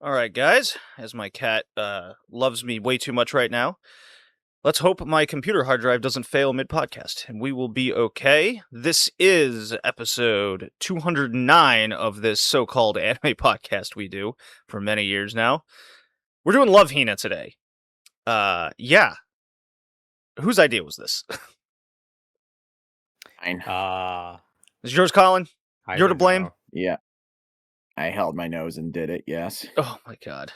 Alright, guys, as my cat loves me way too much right now, let's hope my computer hard drive doesn't fail mid-podcast, and we will be okay. This is episode 209 of this so-called anime podcast we do for many years now. We're doing Love Hina today. Yeah. Whose idea was this? Mine. Is yours, Colin? You're to blame? Know. Yeah. I held my nose and did it, yes. Oh my god.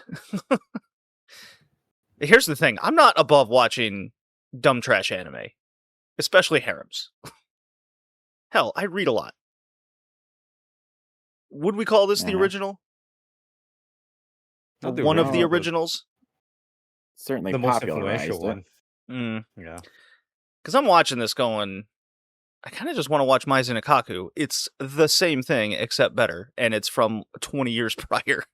Here's the thing. I'm not above watching dumb trash anime. Especially harems. Hell, I read a lot. Would we call this the original? One of the originals? Certainly the most popularized influential one. Yeah. Because I'm watching this going, I kind of just want to watch Mai Zenikaku. It's the same thing, except better. And it's from 20 years prior.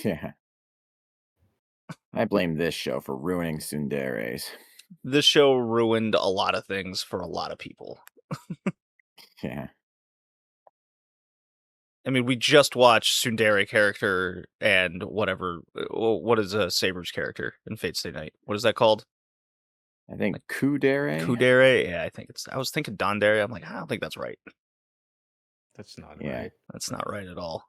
Yeah. I blame this show for ruining tsunderes. This show ruined a lot of things for a lot of people. Yeah. I mean, we just watched Tsundere character and whatever. What is Saber's character in Fate Stay Night? What is that called? I think Kudere. Kudere? Yeah, I was thinking Dandere. I'm like, I don't think that's right. That's not right. That's not right at all.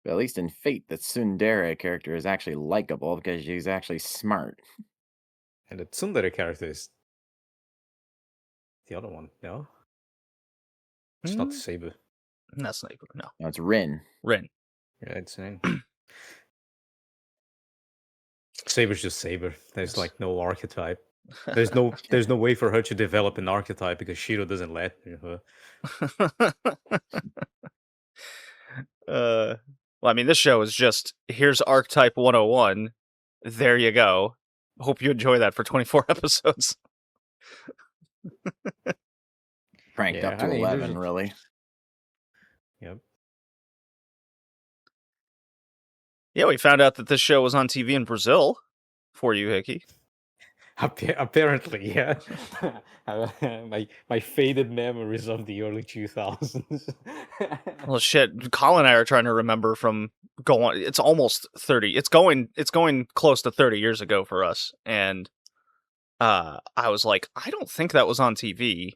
But at least in Fate, the tsundere character is actually likable because she's actually smart. And the tsundere character is the other one, no? It's not Saber. That's not no. No, it's Rin. Rin. Yeah, it's name. Saber's just Saber. There's like no archetype. There's no way for her to develop an archetype because Shiro doesn't let her. Well, I mean, this show is just, here's Archetype 101. There you go. Hope you enjoy that for 24 episodes. Cranked up to 11, really. Yep. Yeah, we found out that this show was on TV in Brazil for you, Hickey. Apparently, yeah. my faded memories of the early 2000s. Well, shit. Colin and I are trying to remember from going. It's almost 30. It's going close to 30 years ago for us, and I was like, I don't think that was on TV.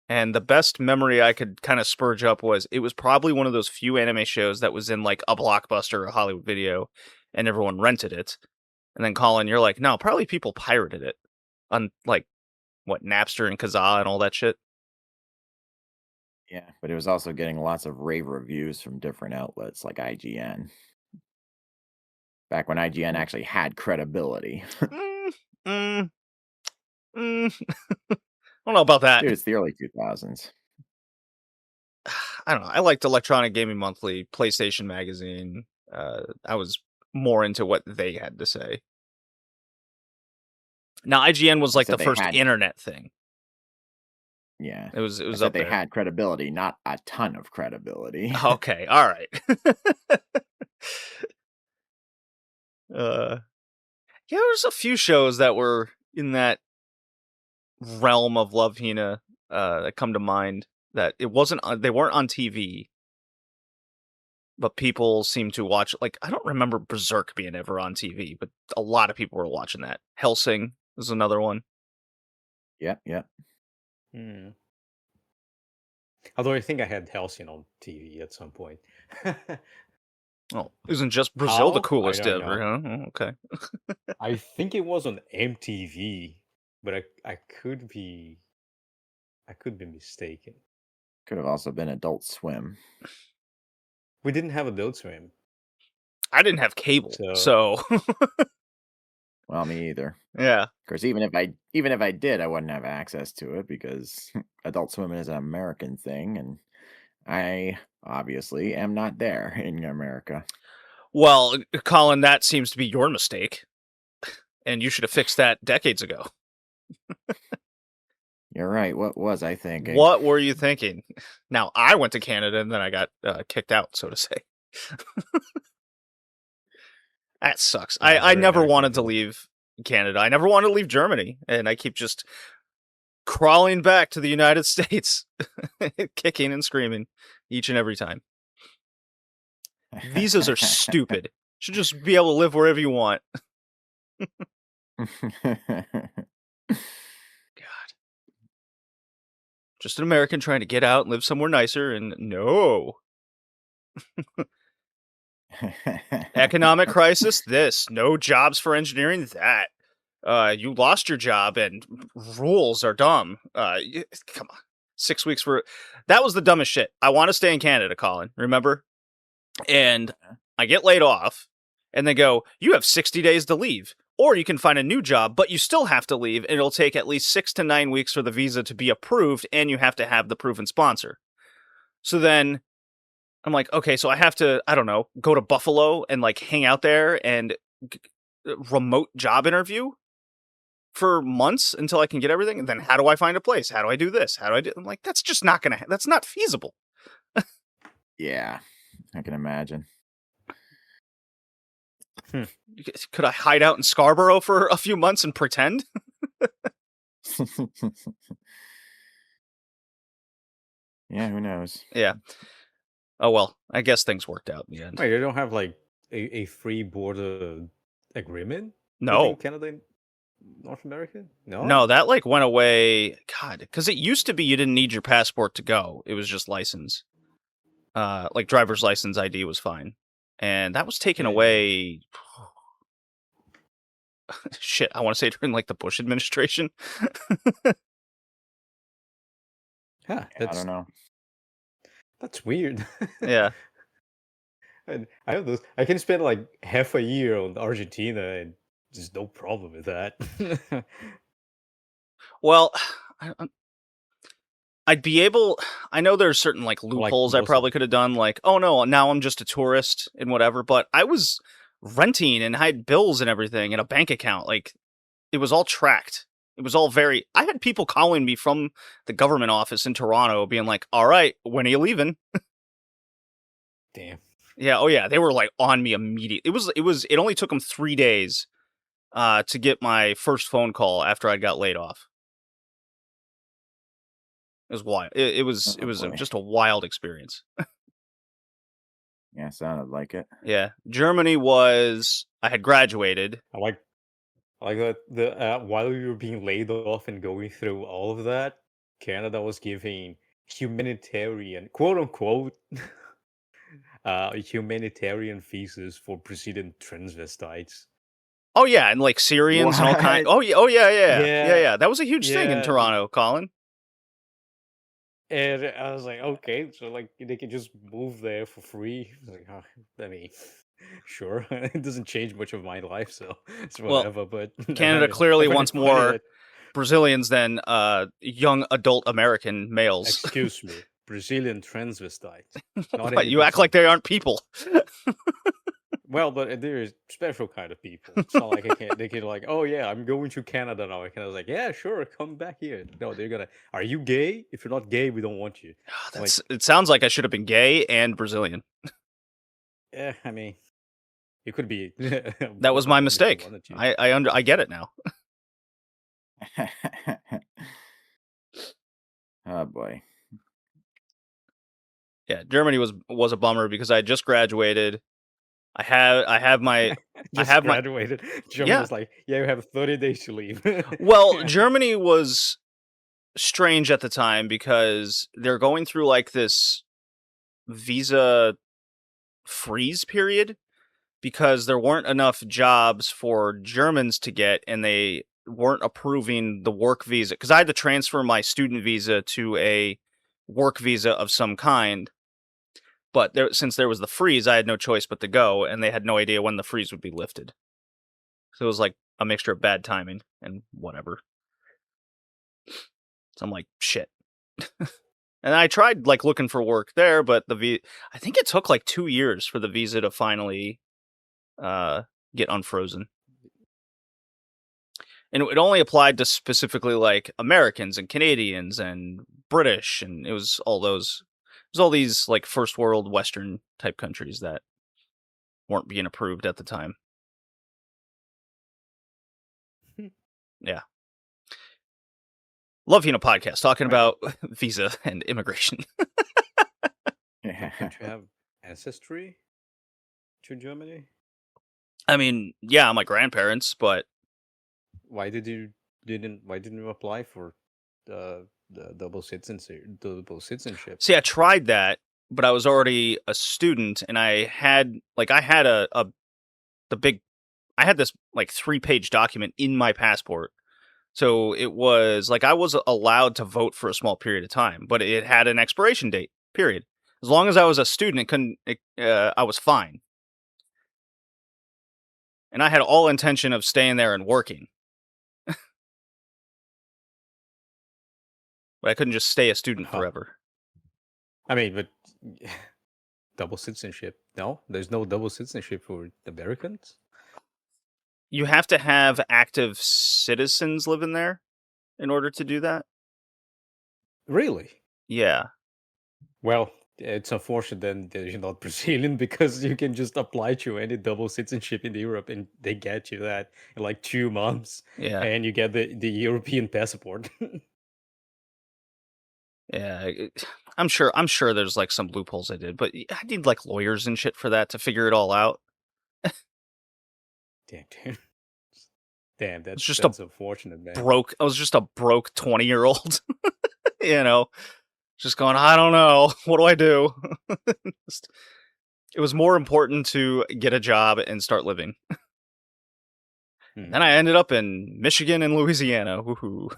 And the best memory I could kind of spurge up was it was probably one of those few anime shows that was in like a Blockbuster or a Hollywood Video, and everyone rented it. And then Colin, you're like, no, probably people pirated it on like what, Napster and Kazaa and all that shit. Yeah, but it was also getting lots of rave reviews from different outlets like IGN. Back when IGN actually had credibility. I don't know about that. Dude, it's the early 2000s. I don't know. I liked Electronic Gaming Monthly, PlayStation Magazine. I was more into what they had to say. Now, IGN was like the first internet thing. Yeah. It was up there. They had credibility, not a ton of credibility. Okay, all right. Yeah, there's a few shows that were in that realm of Love Hina that come to mind that they weren't on TV. But people seem to watch, like, I don't remember Berserk being ever on TV, but a lot of people were watching that. Hellsing is another one. Yep. Although I think I had Hellsing on TV at some point. Oh, isn't just Brazil the coolest ever, huh? Oh, okay. I think it was on MTV, but I could be mistaken. Could have also been Adult Swim. We didn't have Adult Swim. I didn't have cable, so. Well, me either. Yeah. Of course, even if I did, I wouldn't have access to it because Adult Swim is an American thing, and I obviously am not there in America. Well, Colin, that seems to be your mistake, and you should have fixed that decades ago. You're right. What was I thinking? What were you thinking? Now, I went to Canada and then I got kicked out, so to say. That sucks. Yeah, I very never American wanted to feeling. leave Canada. I never wanted to leave Germany, and I keep just crawling back to the United States, kicking and screaming each and every time. Visas are stupid. Should just be able to live wherever you want. God. Just an American trying to get out and live somewhere nicer, and no. Economic crisis, this. No jobs for engineering, that. You lost your job and rules are dumb. Come on. 6 weeks for... That was the dumbest shit. I want to stay in Canada, Colin, remember? And I get laid off, and they go, you have 60 days to leave. Or you can find a new job, but you still have to leave, and it'll take at least 6 to 9 weeks for the visa to be approved, and you have to have the proven sponsor. So then I'm like, okay, so I have to, I don't know, go to Buffalo and like hang out there and remote job interview for months until I can get everything. And then how do I find a place? How do I do this? How do I do? I'm like, that's just not gonna. That's not feasible. Yeah, I can imagine. Could I hide out in Scarborough for a few months and pretend? Yeah, who knows? Yeah. Oh well, I guess things worked out in the end. Wait, you don't have like a free border agreement No. between Canada and North America? No, that like went away. God, because it used to be you didn't need your passport to go. It was just license. Like driver's license ID was fine. And that was taken away. Shit, I want to say during like the Bush administration. Yeah, I don't know. That's weird. Yeah. And I have those. I can spend like half a year on Argentina, and there's no problem with that. Well, I'd be able. I know there's certain like loopholes I most of probably could have done. Like, oh no, now I'm just a tourist and whatever. But I was renting and I had bills and everything and a bank account. Like, it was all tracked. It was all very. I had people calling me from the government office in Toronto, being like, "All right, when are you leaving?" Damn. Yeah. Oh yeah. They were like on me immediately. It only took them 3 days, to get my first phone call after I got laid off. It was wild. It was boy. just a wild experience. Yeah, sounded like it. Yeah. Germany was, I had graduated. I like that while you were being laid off and going through all of that, Canada was giving humanitarian, quote unquote, humanitarian visas for Brazilian transvestites. Oh yeah, and like Syrians and all kinds. What? Oh yeah. Yeah. That was a huge thing in Yeah. Toronto, Colin. And I was like, okay, so like they can just move there for free. I was like, I mean, sure, it doesn't change much of my life, so it's Well, whatever. But Canada clearly I find wants it funny more that- Brazilians than young adult American males. excuse me, Brazilian transvestites. Not But any you act like they aren't people. Well, but they're a special kind of people. It's not like they can like, oh yeah, I'm going to Canada now. I was like, yeah, sure, come back here. No, they're gonna. Are you gay? If you're not gay, we don't want you. It sounds like I should have been gay and Brazilian. Yeah, I mean, you could be. That was my mistake. I get it now. Oh boy. Yeah, Germany was a bummer because I had just graduated. I have my graduated. Germany was like, yeah, you have 30 days to leave. Well, Germany was strange at the time because they're going through like this visa freeze period because there weren't enough jobs for Germans to get, and they weren't approving the work visa because I had to transfer my student visa to a work visa of some kind. But since there was the freeze, I had no choice but to go, and they had no idea when the freeze would be lifted. So it was like a mixture of bad timing and whatever. So I'm like, shit. And I tried like looking for work there, but I think it took like 2 years for the visa to finally get unfrozen. And it only applied to specifically like Americans and Canadians and British, and it was all these like first world Western type countries that weren't being approved at the time. Yeah. Love Hina podcast talking Well, about visa and immigration. Yeah. don't you have ancestry to Germany? I mean, yeah, my grandparents, but Why didn't you apply for the double citizenship? see, I tried that, but I was already a student, and I had the big I had this like 3-page document in my passport. So it was like I was allowed to vote for a small period of time, but it had an expiration date. Period. As long as I was a student, I was fine, and I had all intention of staying there and working, but I couldn't just stay a student Huh. forever. I mean, but double citizenship? No, there's no double citizenship for Americans. You have to have active citizens living there in order to do that. Really? Yeah. Well, it's unfortunate then that you're not Brazilian because you can just apply to any double citizenship in Europe and they get you that in like 2 months Yeah. and you get the European passport. Yeah. I'm sure there's like some loopholes I did, but I need like lawyers and shit for that to figure it all out. Damn, dude. Damn, It's just that's unfortunate, man. I was just a broke 20-year-old, you know, just going, I don't know. What do I do? It was more important to get a job and start living. Then I ended up in Michigan and Louisiana. Woohoo.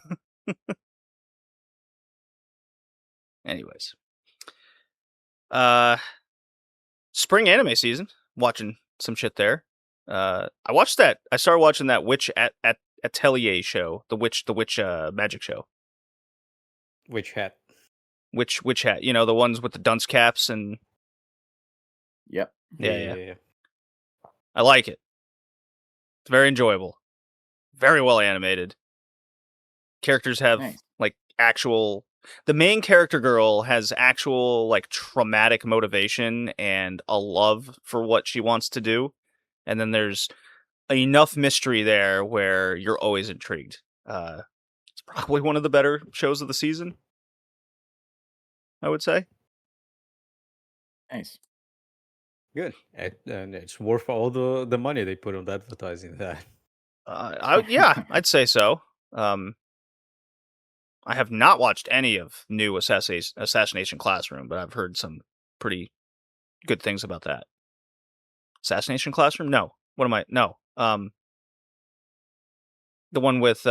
Anyways. Spring anime season. Watching some shit there. I started watching that Witch at Atelier show, the witch magic show. Which hat? Witch hat, the ones with the dunce caps and Yep. yeah. I like it. It's very enjoyable. Very well animated. Characters have Nice. like the main character girl has actual like traumatic motivation and a love for what she wants to do. And then there's enough mystery there where you're always intrigued. It's probably one of the better shows of the season, I would say. Nice. Good. And it's worth all the money they put on advertising that. I'd say so. I have not watched any of new Assassination Classroom, but I've heard some pretty good things about that. Assassination Classroom? No. What am I? No. The one with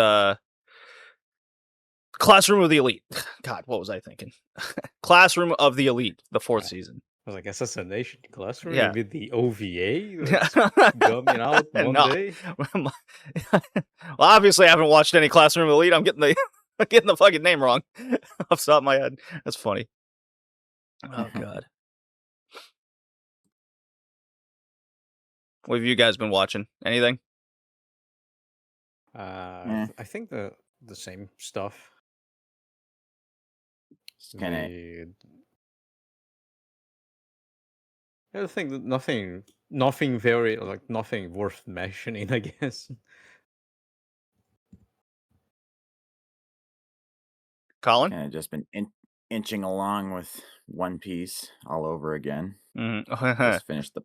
Classroom of the Elite. God, what was I thinking? Classroom of the Elite, the 4th season. I was like, Assassination Classroom Yeah. with the OVA that's coming out one day. Well, obviously, I haven't watched any Classroom Elite. I'm getting the fucking name wrong off the top of my head. That's funny. Oh god. What have you guys been watching? Anything? Eh. I think the same stuff. Just kind of. I think that nothing very nothing worth mentioning, I guess. Colin? Kind of just been inching along with One Piece all over again. Mm-hmm. Just finished the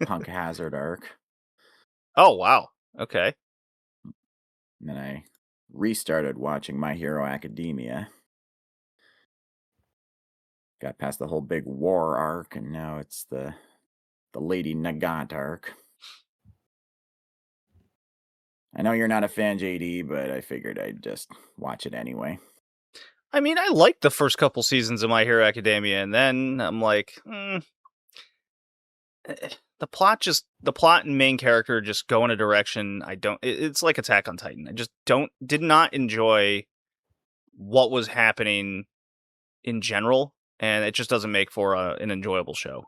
Punk Hazard arc. Oh wow. Okay. And then I restarted watching My Hero Academia. Got past the whole big war arc, and now it's the Lady Nagant arc. I know you're not a fan, JD, but I figured I'd just watch it anyway. I mean, I liked the first couple seasons of My Hero Academia, and then I'm like, the plot and main character just go in a direction I don't. It's like Attack on Titan. I just did not enjoy what was happening in general, and it just doesn't make for an enjoyable show.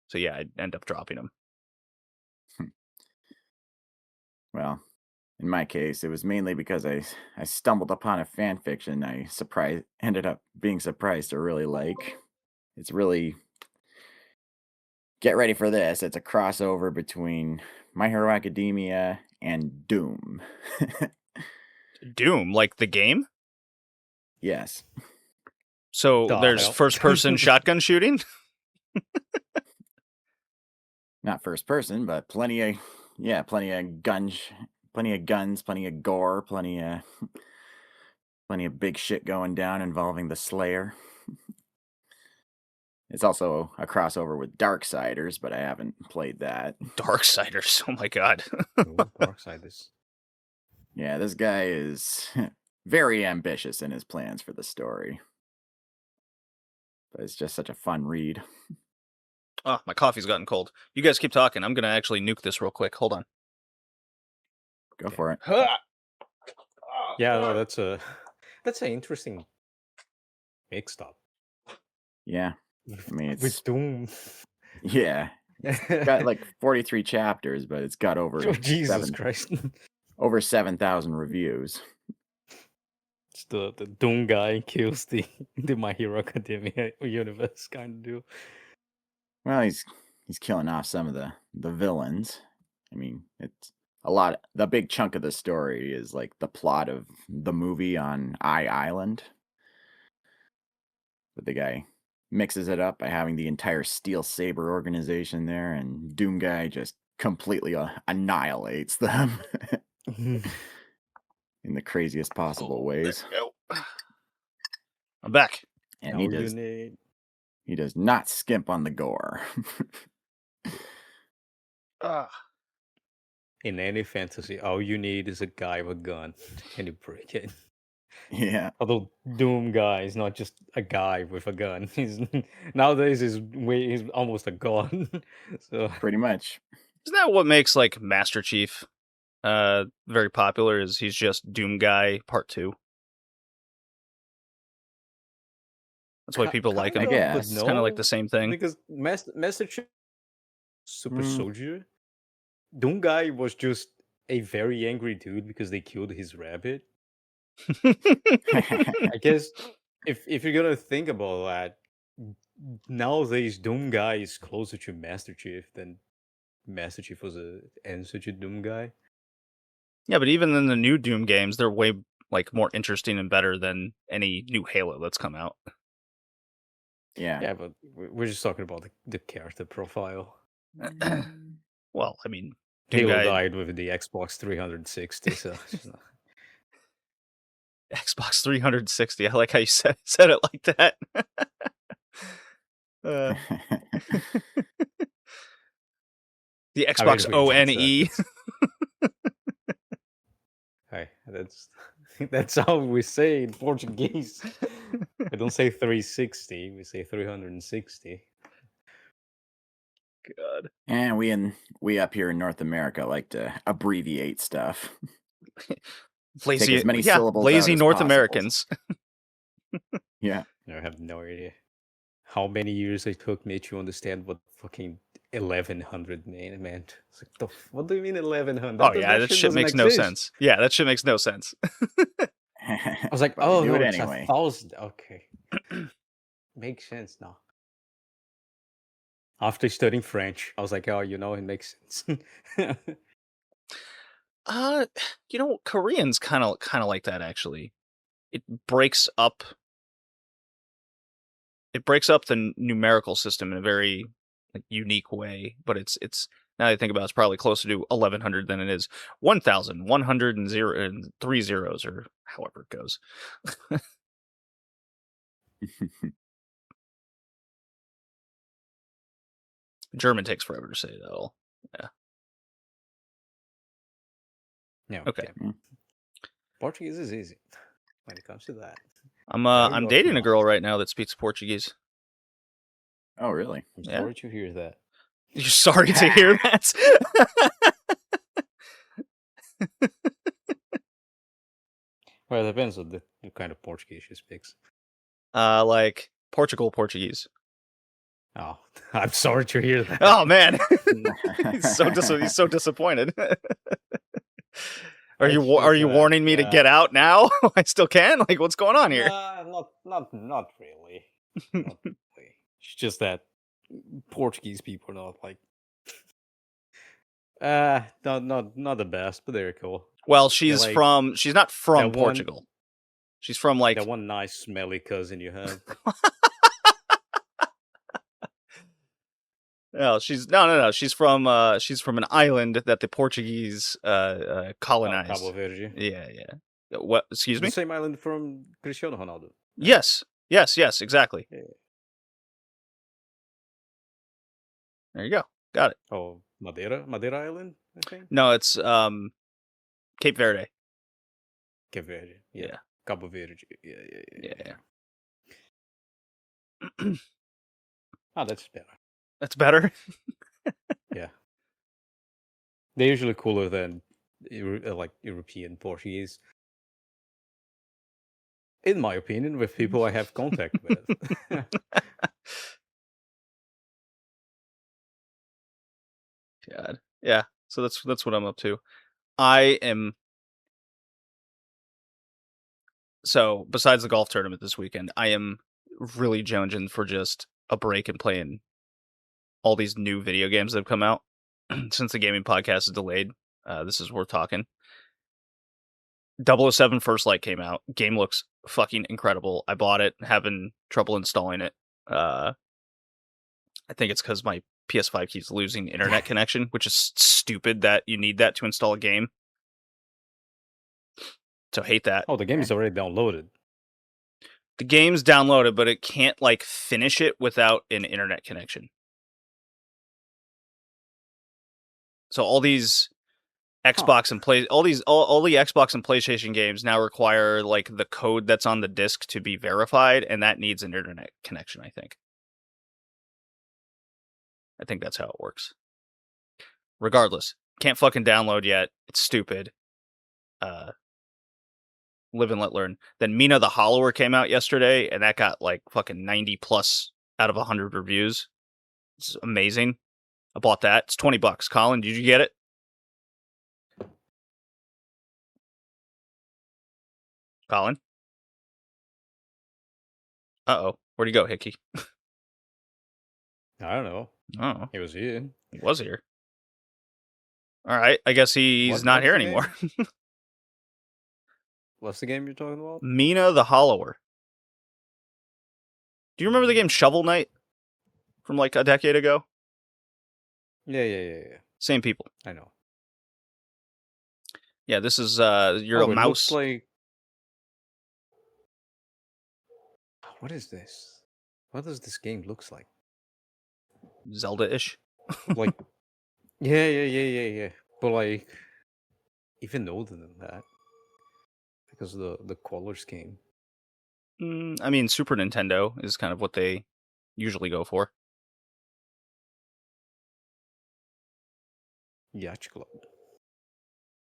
So yeah, I'd end up dropping them. Well, in my case, it was mainly because I stumbled upon a fan fiction I ended up being surprised to really like. It's really, get ready for this. It's a crossover between My Hero Academia and Doom. Doom, like the game? Yes. So The there's hell? first-person shotgun shooting? Not first person, but plenty of guns, plenty of guns, plenty of gore, plenty of big shit going down involving the Slayer. It's also a crossover with Darksiders, but I haven't played that. Darksiders, oh my god. Ooh, Darksiders. Yeah, this guy is very ambitious in his plans for the story. But it's just such a fun read. Oh, my coffee's gotten cold. You guys keep talking. I'm gonna actually nuke this real quick. Hold on. Go for it. Yeah, no, that's an interesting mixed up. Yeah. I mean, it's With Doom. yeah. It's got like 43 chapters, but it's got over Oh, Jesus Christ. over 7,000 reviews. It's the Doom guy kills the My Hero Academia universe kind of deal. Well, he's killing off some of the villains. I mean, it's a lot. The big chunk of the story is like the plot of the movie on Island. But the guy mixes it up by having the entire Steel Saber organization there, and Doom Guy just completely annihilates them in the craziest possible ways. I'm back. And he does not skimp on the gore. In any fantasy, all you need is a guy with a gun and you break it. Yeah. Although Doom guy is not just a guy with a gun. Nowadays he's almost a god. So Pretty much. Isn't that what makes like Master Chief very popular? Is he's just Doom Guy Part 2? That's why people like him. I guess. It's kind of like the same thing. Because Master Chief Super Soldier, Doom guy was just a very angry dude because they killed his rabbit. I guess if you're gonna think about that, nowadays Doom guy is closer to Master Chief than Master Chief was such a Doom guy. Yeah, but even in the new Doom games, they're way like more interesting and better than any new Halo that's come out. Yeah, but we're just talking about the character profile. Well, I mean, Halo died with the Xbox 360, so Xbox 360. I like how you said it like that. The Xbox ONE. Hey, that's how we say in Portuguese. We don't say 360, we say 360. God. And we up here in North America like to abbreviate stuff. Lazy, take as many syllables lazy out as North possible. Americans. Yeah. I have no idea how many years it took me to understand what fucking 1100 meant. It's like, what do you mean 1100? Oh yeah, that shit makes no sense. Yeah, that shit makes no sense. I was like, But oh do no, it it's anyway. 1,000. Okay, makes sense now. After studying French, I was like, oh, it makes sense. Korean's kind of like that actually. It breaks up the numerical system in a very unique way, but it's now that I think about it, it's probably closer to 1100 than it is 1100 and 3 zeros, or however it goes. German takes forever to say that all. Yeah. Okay. Portuguese is easy when it comes to that. I'm dating a girl right now that speaks Portuguese. Oh, really? I'm sorry to hear that. You're sorry to hear that? Well, it depends on the kind of Portuguese she speaks. Like Portuguese. Oh, I'm sorry to hear that. Oh man, he's so disappointed. Are you warning me to get out now? I still can. Like, what's going on here? Not really. Not really. It's just that Portuguese people are not like, not the best, but they're cool. Well, They're like she's not from that one Portugal. She's from that like one nice smelly cousin you have. no, no. She's from an island that the Portuguese Oh, colonized. Cabo Verde. Yeah, yeah. What? Excuse The me? same island from Cristiano Ronaldo. right? Yes. Yes, exactly. Yeah. There you go. Got it. Oh, Madeira Island, I think. No, it's Cape Verde. Cape Verde. Yeah. Yeah. Cabo Verde. Yeah. Oh, that's better. That's better. Yeah. They're usually cooler than like European Portuguese. In my opinion, with people I have contact with. God. Yeah. So that's what I'm up to. I am so besides the golf tournament this weekend, I am really jonesing for just a break and playing all these new video games that have come out since the gaming podcast is delayed. This is worth talking. 007 First Light came out. Game looks fucking incredible. I bought it, having trouble installing it. I think it's because my PS5 keeps losing internet connection, which is stupid that you need that to install a game. So hate that. Oh, the game is already downloaded. The game's downloaded, but it can't like finish it without an internet connection. So all these Xbox and all the Xbox and PlayStation games now require like the code that's on the disc to be verified, and that needs an internet connection, I think. I think that's how it works. Regardless, can't fucking download yet. It's stupid. Live and let learn. Then Mina the Hollower came out yesterday, and that got like fucking 90 plus out of 100 reviews. It's amazing. I bought that. It's $20. Colin, did you get it? Colin? Uh-oh. Where'd he go, Hickey? I don't know. Oh, He was here. he was here. All right. I guess he's not What's here the anymore. What's the game you're talking about? Mina the Hollower. Do you remember the game Shovel Knight from like a decade ago? Yeah. Same people. I know. Yeah, this is you're a it mouse. looks like... What is this? What does this game looks like? Zelda-ish. Like, yeah. But like, even older than that, because the color scheme. I mean, Super Nintendo is kind of what they usually go for. Yacht Club.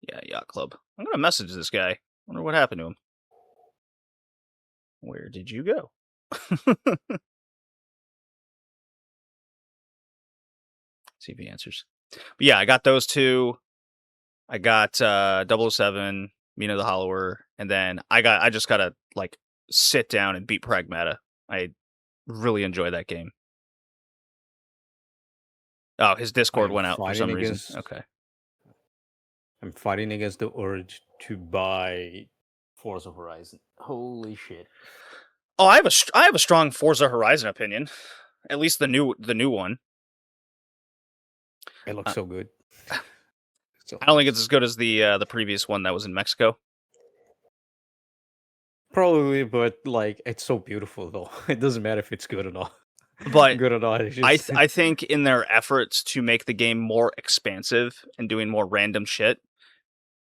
Yeah, Yacht Club. I'm gonna message this guy. Wonder what happened to him. Where did you go? See if he answers. But yeah, I got those two. I got 007, Mina the Hollower, and then I just gotta like sit down and beat Pragmata. I really enjoy that game. Oh, his Discord went out for some reason. Okay. I'm fighting against the urge to buy Forza Horizon. Holy shit. Oh, I have a strong Forza Horizon opinion. At least the new one. It looks so good. I don't think it's as good as the previous one that was in Mexico. Probably, but like it's so beautiful though. It doesn't matter if it's good or not. But good or not. It's just... I think in their efforts to make the game more expansive and doing more random shit,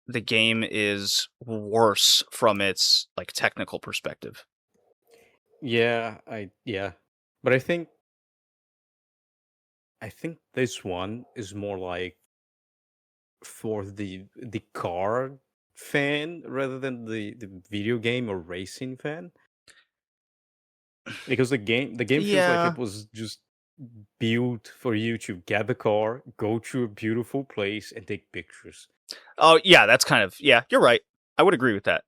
the game is worse from its like technical perspective. Yeah, but I think this one is more like for the car fan rather than the video game or racing fan. Because the game feels like it was just built for you to get the car, go to a beautiful place, and take pictures. Oh yeah, that's kind of you're right. I would agree with that.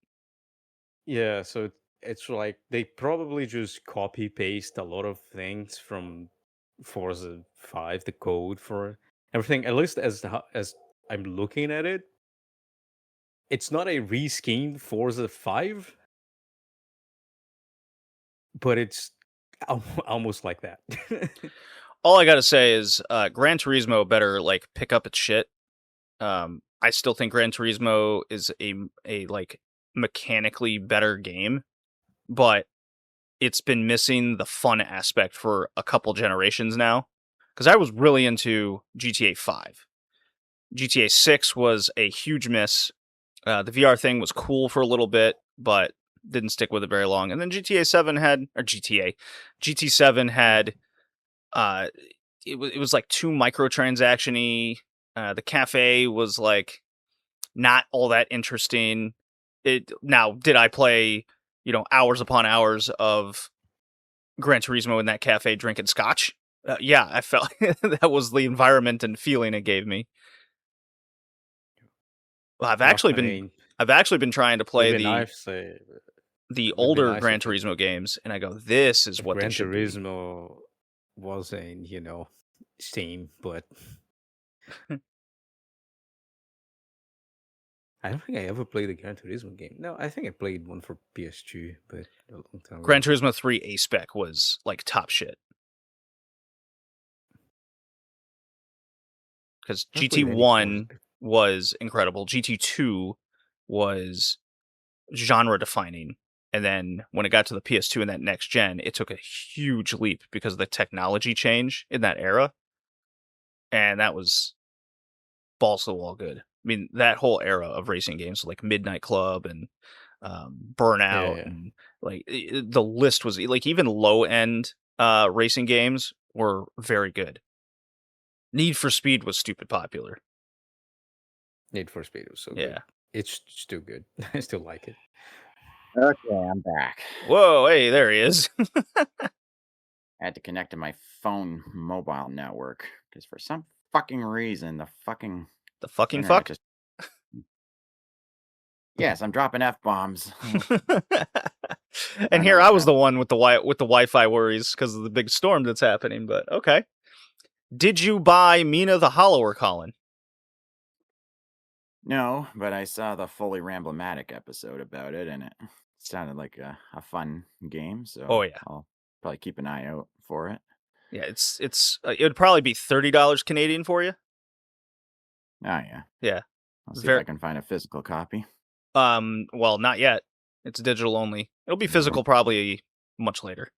Yeah, so it's like they probably just copy paste a lot of things from Forza 5, the code for everything. At least as I'm looking at it, it's not a reskinned Forza 5, but it's almost like that. All I gotta say is, Gran Turismo better like pick up its shit. I still think Gran Turismo is a like mechanically better game, but it's been missing the fun aspect for a couple generations now. Because I was really into GTA 5. GTA 6 was a huge miss. The VR thing was cool for a little bit, but didn't stick with it very long. And then GTA 7 had, or GT7 had, uh, it was like too microtransaction-y. The cafe was like not all that interesting. Now, did I play, hours upon hours of Gran Turismo in that cafe drinking scotch? Yeah, I felt that was the environment and feeling it gave me. Well, Well, I mean, I've actually been trying to would play be nice. the Would be older nice Gran if it, Turismo games, and I go, this is if what they Gran should be. Turismo was in, Steam, but I don't think I ever played a Gran Turismo game. No, I think I played one for PS2, but a long time Gran ago. Turismo 3 A-Spec was like top shit. Because I played any Forza. GT1 was incredible. GT2 was genre defining. And then when it got to the PS2 and that next gen, it took a huge leap because of the technology change in that era. And that was balls to the wall good. I mean, that whole era of racing games like Midnight Club and Burnout Yeah. and like the list was like even low end racing games were very good. Need for Speed was stupid popular. Need for Speed was so Yeah. good. It's still good. I still like it. Okay, I'm back. Whoa, hey, there he is. I had to connect to my phone mobile network because for some fucking reason the fucking fucking internet fuck. just. Yes, I'm dropping f-bombs. And I here know I what's was the happening. one with the Wi-Fi worries because of the big storm that's happening. But okay, did you buy Mina the Hollower, Colin? No, but I saw the fully Ramblematic episode about it, and it sounded like a fun game. So Oh yeah, I'll probably keep an eye out for it. yeah. It's it would probably be $30 Canadian for you. Oh yeah, Yeah, I'll see if very. I can find a physical copy. Well, not yet. It's digital only. It'll be physical probably much later.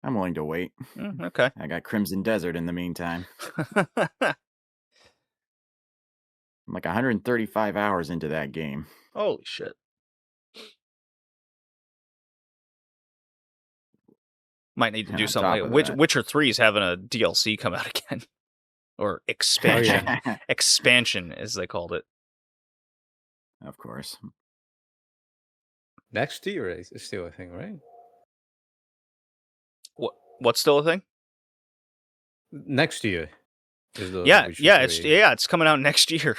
I'm willing to wait. Okay. I got Crimson Desert in the meantime. I'm like 135 hours into that game. Holy shit. Might need to And do on something top like of that, Witcher 3 is having a DLC come out again. Or expansion. yeah. Expansion, as they called it. Of course. Next year is still a thing, right? What's still a thing? Next year is the Yeah, Witcher yeah, 3. it's coming out next year.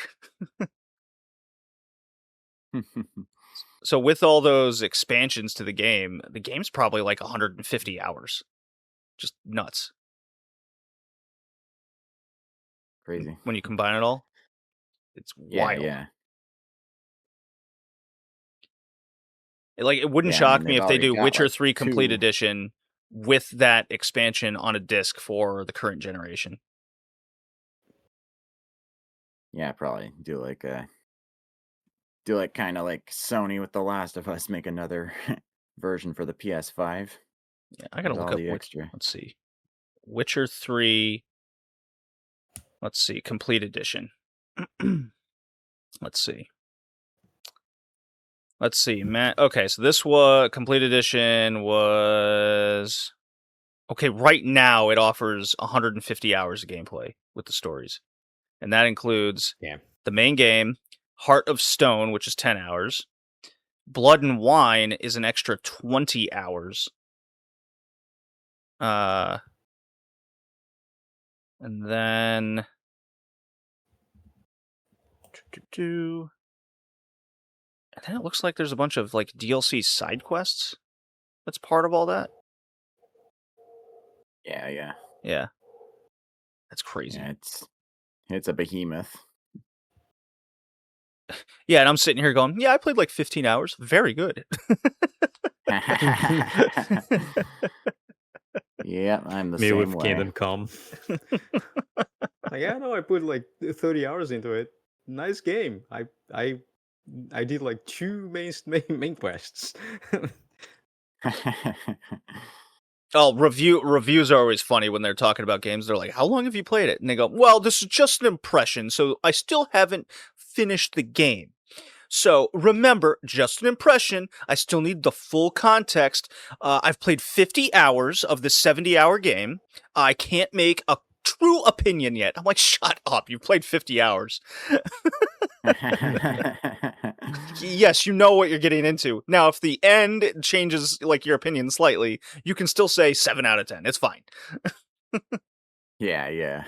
So with all those expansions to the game's probably like 150 hours. Just nuts. Crazy. When you combine it all, it's wild. Yeah. Like it wouldn't Yeah, I mean, shock me they've if they already do got, Witcher like, 3 Complete 2. Edition with that expansion on a disc for the current generation. Yeah, probably do like kind of like Sony with The Last of Us, make another version for the PS5. Yeah, I gotta With look all up the extra. let's see. Witcher 3, let's see, Complete Edition. Let's see. Matt. Okay, so this was Complete Edition was okay. Right now, it offers 150 hours of gameplay with the stories, and that includes the main game, Heart of Stone, which is 10 hours. Blood and Wine is an extra 20 hours. And then and then it looks like there's a bunch of like DLC side quests that's part of all that. Yeah. Yeah. That's crazy. Yeah, it's a behemoth. Yeah, and I'm sitting here going, yeah, I played like 15 hours. Very good. Yeah, I'm the Me same with way. Kingdom Come. Like, yeah, no, I put like 30 hours into it. Nice game. I did like 2 main quests. Oh, reviews are always funny when they're talking about games. They're like, "How long have you played it?" And they go, "Well, this is just an impression, so I still haven't finished the game. So remember, just an impression. I still need the full context. I've played 50 hours of this 70-hour game. I can't make a true opinion yet." I'm like, "Shut up! You played 50 hours. Yes, you know what you're getting into. Now, if the end changes like your opinion slightly, you can still say 7 out of 10. It's fine." Yeah.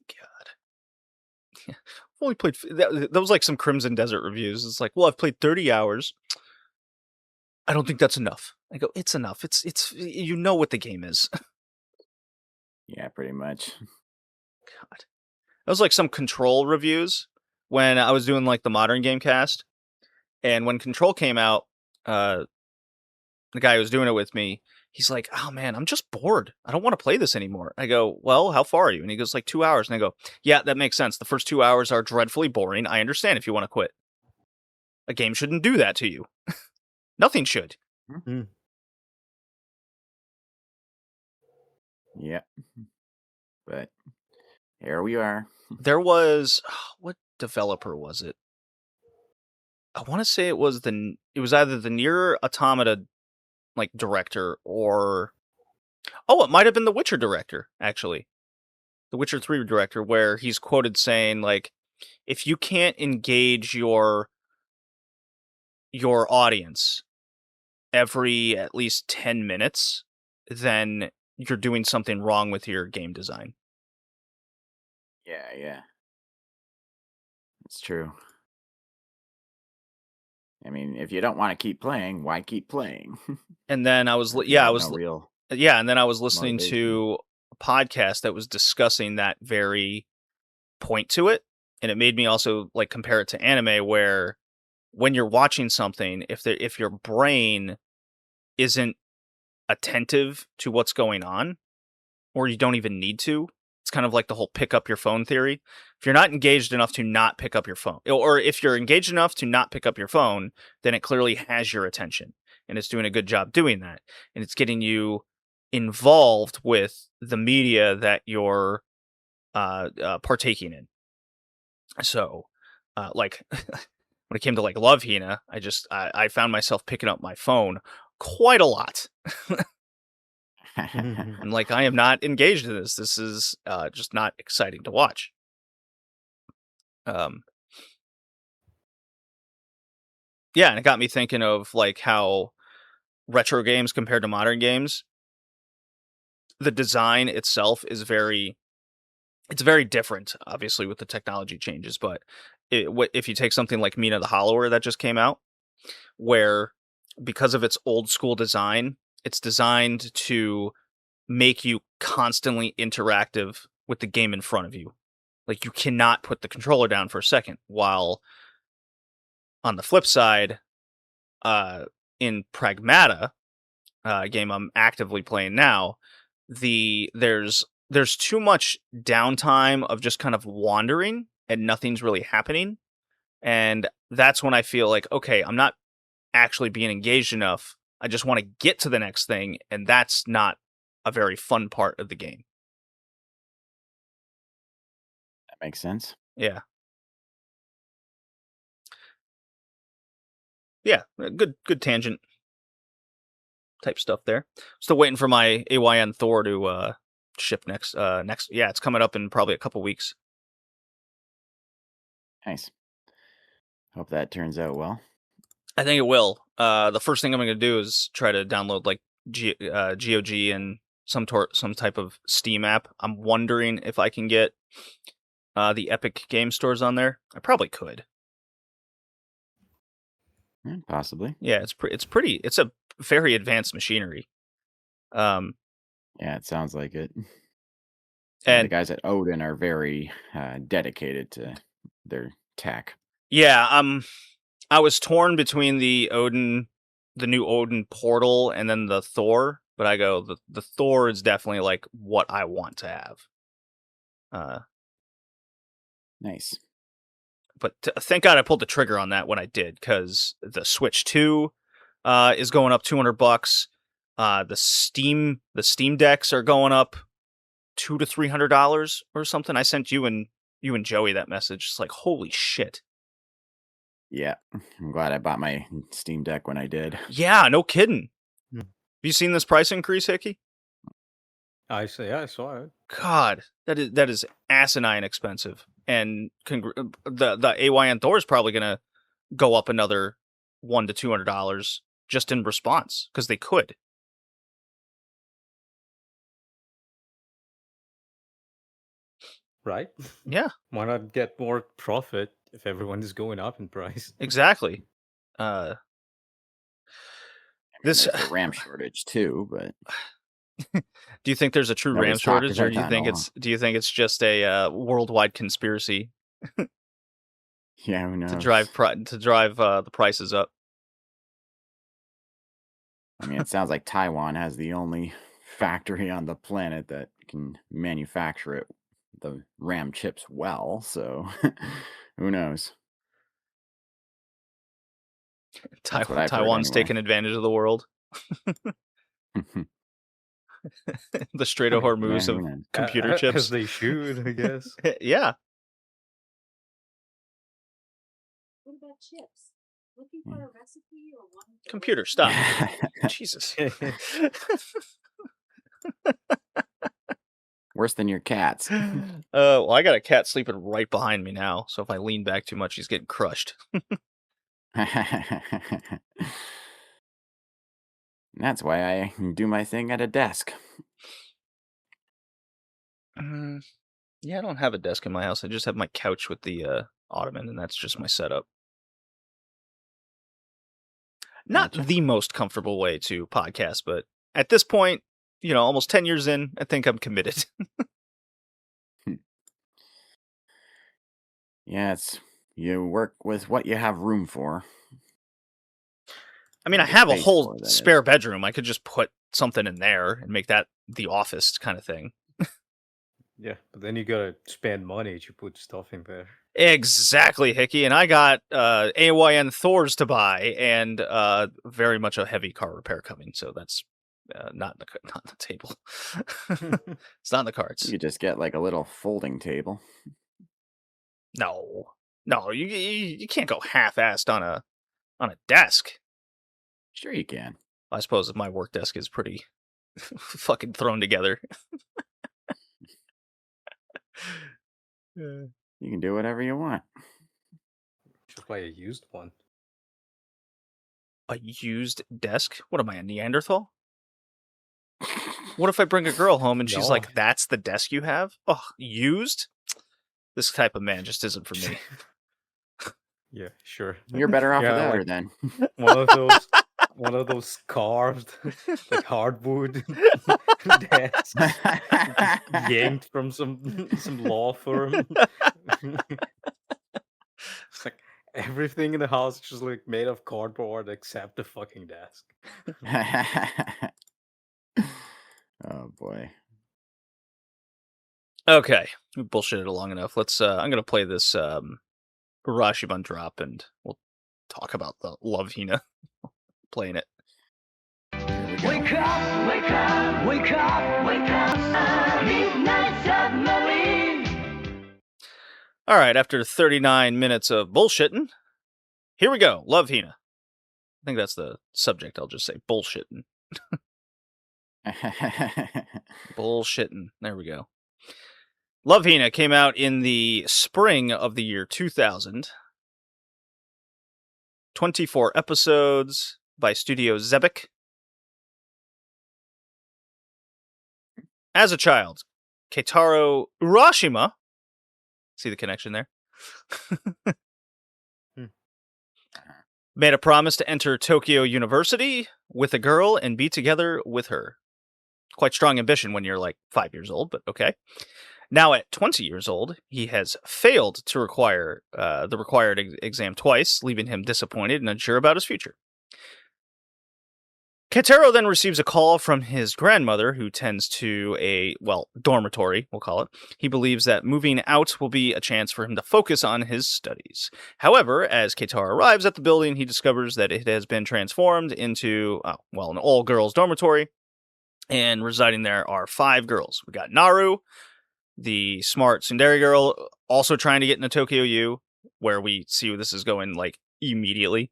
God. I've only played that was like some Crimson Desert reviews. It's like, well, I've played 30 hours. I don't think that's enough. I go, it's enough. It's you know what the game is. Yeah, pretty much. God. That was like some Control reviews when I was doing like the modern game cast. And when Control came out, the guy who was doing it with me, he's like, "Oh man, I'm just bored. I don't want to play this anymore." I go, "Well, how far are you?" And he goes, "Like 2 hours." And I go, "Yeah, that makes sense. The first 2 hours are dreadfully boring. I understand if you want to quit. A game shouldn't do that to you. Nothing should." Mm. Yep. But here we are. There was what developer was it? I want to say it was either the Nier Automata like director or it might have been the Witcher director actually. The Witcher 3 director where he's quoted saying like, if you can't engage your audience every at least 10 minutes, then you're doing something wrong with your game design. Yeah. It's true. I mean, if you don't want to keep playing, why keep playing? And then I was If you yeah, I have was no real yeah, and then I was listening motivation. to a podcast that was discussing that very point to it, and it made me also like compare it to anime where when you're watching something, if your brain isn't attentive to what's going on, or you don't even need to. It's kind of like the whole pick up your phone theory. If you're not engaged enough to not pick up your phone, or if you're engaged enough to not pick up your phone, then it clearly has your attention and it's doing a good job doing that. And it's getting you involved with the media that you're partaking in. So, like, when it came to like Love Hina, I found myself picking up my phone quite a lot. And like, I am not engaged in this. This is just not exciting to watch. Yeah, and it got me thinking of like how retro games compared to modern games, the design itself is it's very different, obviously with the technology changes. But if you take something like Mina the Hollower that just came out, where because of its old school design, it's designed to make you constantly interactive with the game in front of you. Like you cannot put the controller down for a second. While on the flip side, in Pragmata, a game I'm actively playing now, there's too much downtime of just kind of wandering and nothing's really happening. And that's when I feel like, okay, I'm not actually being engaged enough. I just want to get to the next thing, and that's not a very fun part of the game. That makes sense. Yeah. Yeah, good tangent type stuff there. Still waiting for my AYN Thor to ship next yeah, it's coming up in probably a couple weeks. Nice. Hope that turns out well. I think it will. The first thing I'm going to do is try to download like GOG and some type of Steam app. I'm wondering if I can get the Epic Game Stores on there. I probably could. Possibly. Yeah, it's a very advanced machinery. Yeah, it sounds like it. And the And guys at Odin are very dedicated to their tech. Yeah, I was torn between the new Odin portal, and then the Thor, but I go the Thor is definitely like what I want to have. Nice. But thank God I pulled the trigger on that when I did, because the Switch 2 is going up $200. The Steam decks are going up $200 to $300 or something. I sent you and Joey that message. It's like, holy shit. Yeah, I'm glad I bought my Steam Deck when I did. Yeah, no kidding. Hmm. Have you seen this price increase, Hickey? I saw it. God, that is asinine expensive. And the AYN Thor is probably gonna go up another $100 to $200 just in response, because they could. Right? Yeah, Why not get more profit if everyone is going up in price? exactly. This There's a RAM shortage too, but do you think there's a true RAM nobody's talked shortage, or about that in a while. do you think it's just a worldwide conspiracy Yeah, who knows? to drive the prices up? I mean, it sounds like Taiwan has the only factory on the planet that can manufacture the RAM chips well, so who knows? That's what I've heard Taiwan's anyway. taking advantage of the world. The Strait of I mean, Hormuz Yeah, of who knows? computer As chips. they should, I guess. Yeah. What about chips? Looking for a recipe or one? Computer, stop. Jesus. Worse than your cats. Well, I got a cat sleeping right behind me now, so if I lean back too much, he's getting crushed. That's why I do my thing at a desk. Yeah, I don't have a desk in my house. I just have my couch with the ottoman, and that's just my setup. Not Gotcha. the most comfortable way to podcast, but at this point, almost 10 years in, I think I'm committed. Yeah, you work with what you have room for. I mean, I The have a space whole for, that spare is. bedroom. I could just put something in there and make that the office kind of thing. Yeah, but then you gotta spend money to put stuff in there. Exactly, Hickey. And I got AYN Thors to buy, and very much a heavy car repair coming. So that's not on the table. It's not in the cards. You could just get like a little folding table. No, you can't go half-assed on a desk. Sure you can. I suppose my work desk is pretty fucking thrown together. You can do whatever you want. Just buy a used one. A used desk? What am I, a Neanderthal? What if I bring a girl home and she's No. like, "That's the desk you have? Oh, used? This type of man just isn't for me." Yeah, sure. You're better off Yeah, without her like then. one of those carved, like hardwood desks yanked from some law firm. It's like everything in the house is just like made of cardboard except the fucking desk. Oh boy. Okay, we bullshitted long enough. Let's. I'm gonna play this Rashiban drop, and we'll talk about the Love Hina. Playing it. Wake up, wake up, wake up, wake up, midnight submarine. All right, after 39 minutes of bullshitting, here we go. Love Hina. I think that's the subject. I'll just say bullshitting. Bullshitting. There we go. Love Hina came out in the spring of the year 2000. 24 episodes by Studio Zebek. As a child, Keitaro Urashima, see the connection there? Made a promise to enter Tokyo University with a girl and be together with her. Quite strong ambition when you're like 5 years old, but okay. Now at 20 years old, he has failed to require the required exam twice, leaving him disappointed and unsure about his future. Keitaro then receives a call from his grandmother, who tends to a, dormitory, we'll call it. He believes that moving out will be a chance for him to focus on his studies. However, as Keitaro arrives at the building, he discovers that it has been transformed into, an all-girls dormitory, and residing there are 5 girls. We got Naru, the smart tsundere girl, also trying to get into Tokyo U, where we see where this is going, immediately.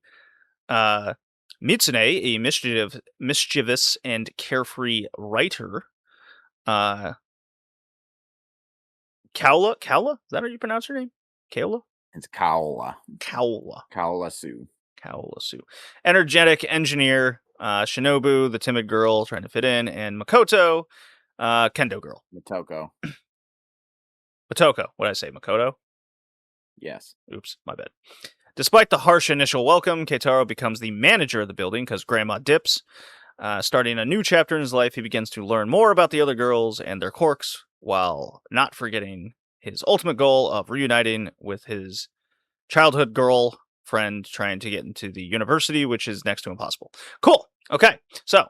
Mitsune, a mischievous and carefree writer. Kaola? Is that how you pronounce her name? Kaola? It's Kaola. Kaola. Kaola Su. Kaola Su. Energetic engineer. Shinobu, the timid girl trying to fit in. And Makoto, kendo girl. Motoko. Motoko. What did I say? Makoto? Yes. Oops, my bad. Despite the harsh initial welcome, Keitaro becomes the manager of the building because Grandma dips. Starting a new chapter in his life, he begins to learn more about the other girls and their quirks, while not forgetting his ultimate goal of reuniting with his childhood girl friend trying to get into the university, which is next to impossible. Cool. Okay, so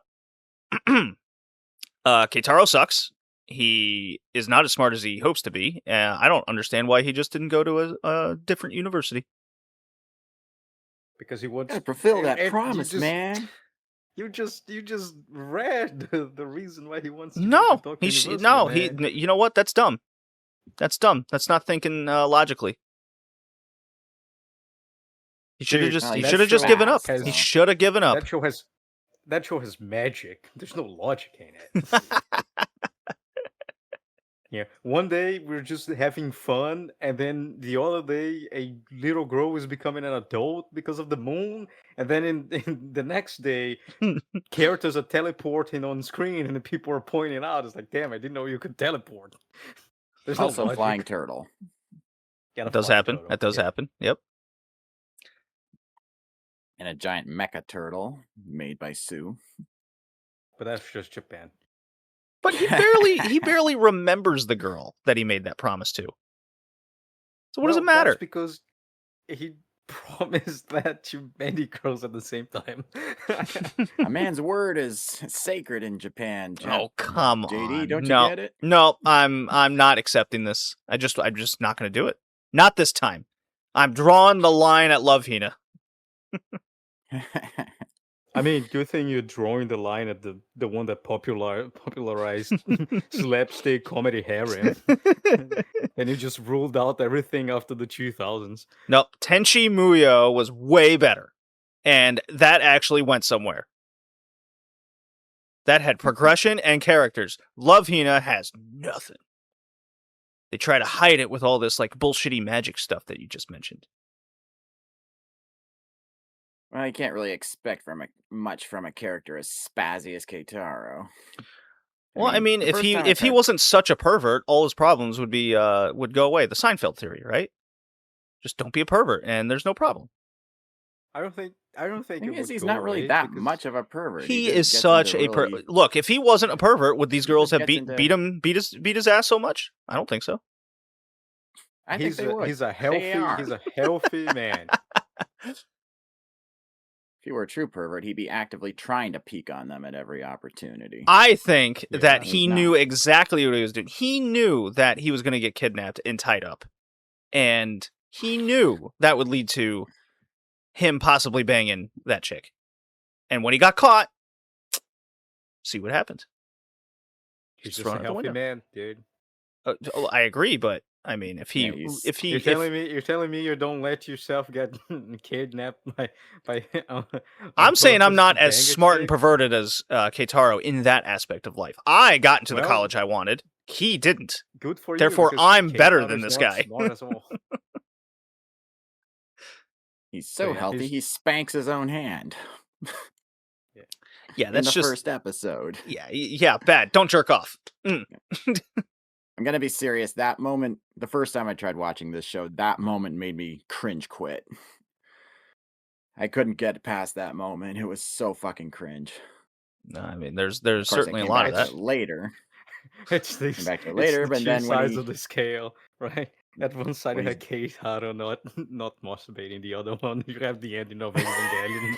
Keitaro sucks. He is not as smart as he hopes to be. I don't understand why he just didn't go to a different university. Because he wants Gotta fulfill that and promise, man. You just read the reason why he wants to go No, to Tokyo he University, man. you know what? That's dumb. That's dumb. That's not thinking logically. He should have Dude, just he that should have just show given up. has- He should have given up. That show has magic. There's no logic in it. Yeah, one day we're just having fun, and then the other day a little girl is becoming an adult because of the moon, and then in the next day, characters are teleporting on screen, and the people are pointing out, it's like, damn, I didn't know you could teleport. There's no Also, logic. flying turtle. Yeah, the That does flying happen. turtle, That does yeah. happen. Yep. And a giant mecha turtle made by Sue. But that's just Japan. But he barely remembers the girl that he made that promise to. So what does it matter? That's because he promised that to many girls at the same time. A man's word is sacred in Japan. Oh, come JD, on. don't you No. get it? No, I'm not accepting this. I'm just not going to do it. Not this time. I'm drawing the line at Love Hina. I mean, good thing you're drawing the line at the one that popularized slapstick comedy harem, and you just ruled out everything after the 2000s. No, Tenchi Muyo was way better. And that actually went somewhere. That had progression and characters. Love Hina has nothing. They try to hide it with all this bullshitty magic stuff that you just mentioned. Well, you can't really expect much from a character as spazzy as Keitaro. Well, I mean, the if first he time I tried- wasn't such a pervert, all his problems would go away. The Seinfeld theory, right? Just don't be a pervert, and there's no problem. I don't think thing it is, would he's go not really away that because much of a pervert. He just is gets such into a really- Look, if he wasn't a pervert, would these girls just have gets beat his ass so much? I don't think so. I think they would. he's a are. healthy man. If he were a true pervert, he'd be actively trying to peek on them at every opportunity. I think Yeah, that he's he not. knew exactly what he was doing. He knew that he was going to get kidnapped and tied up. And he knew that would lead to him possibly banging that chick. And when he got caught, see what happened. He's Just just thrown a out the healthy window. man, dude. I agree, but I mean, if he You're telling me you don't let yourself get kidnapped by I'm saying I'm purpose not to as bang a smart and chick? perverted as Keitaro in that aspect of life. I got into the Well- college I wanted. He didn't. Good for you. Therefore, because I'm better Keitaro's than this not guy. smart as all. He's so yeah, healthy, he's- he spanks his own hand Yeah, in that's the just first episode. yeah, bad. Don't jerk off. I'm gonna be serious. That moment, the first time I tried watching this show, that moment made me cringe quit. I couldn't get past that moment. It was so fucking cringe. No, I mean, there's Of course, I certainly a came lot of back to that. it later. It's Come this, back to it it's later, the but two then when sides he of the scale, right? At one side you when have Kate Haro not masturbating, the other one you have the ending of Evangelion.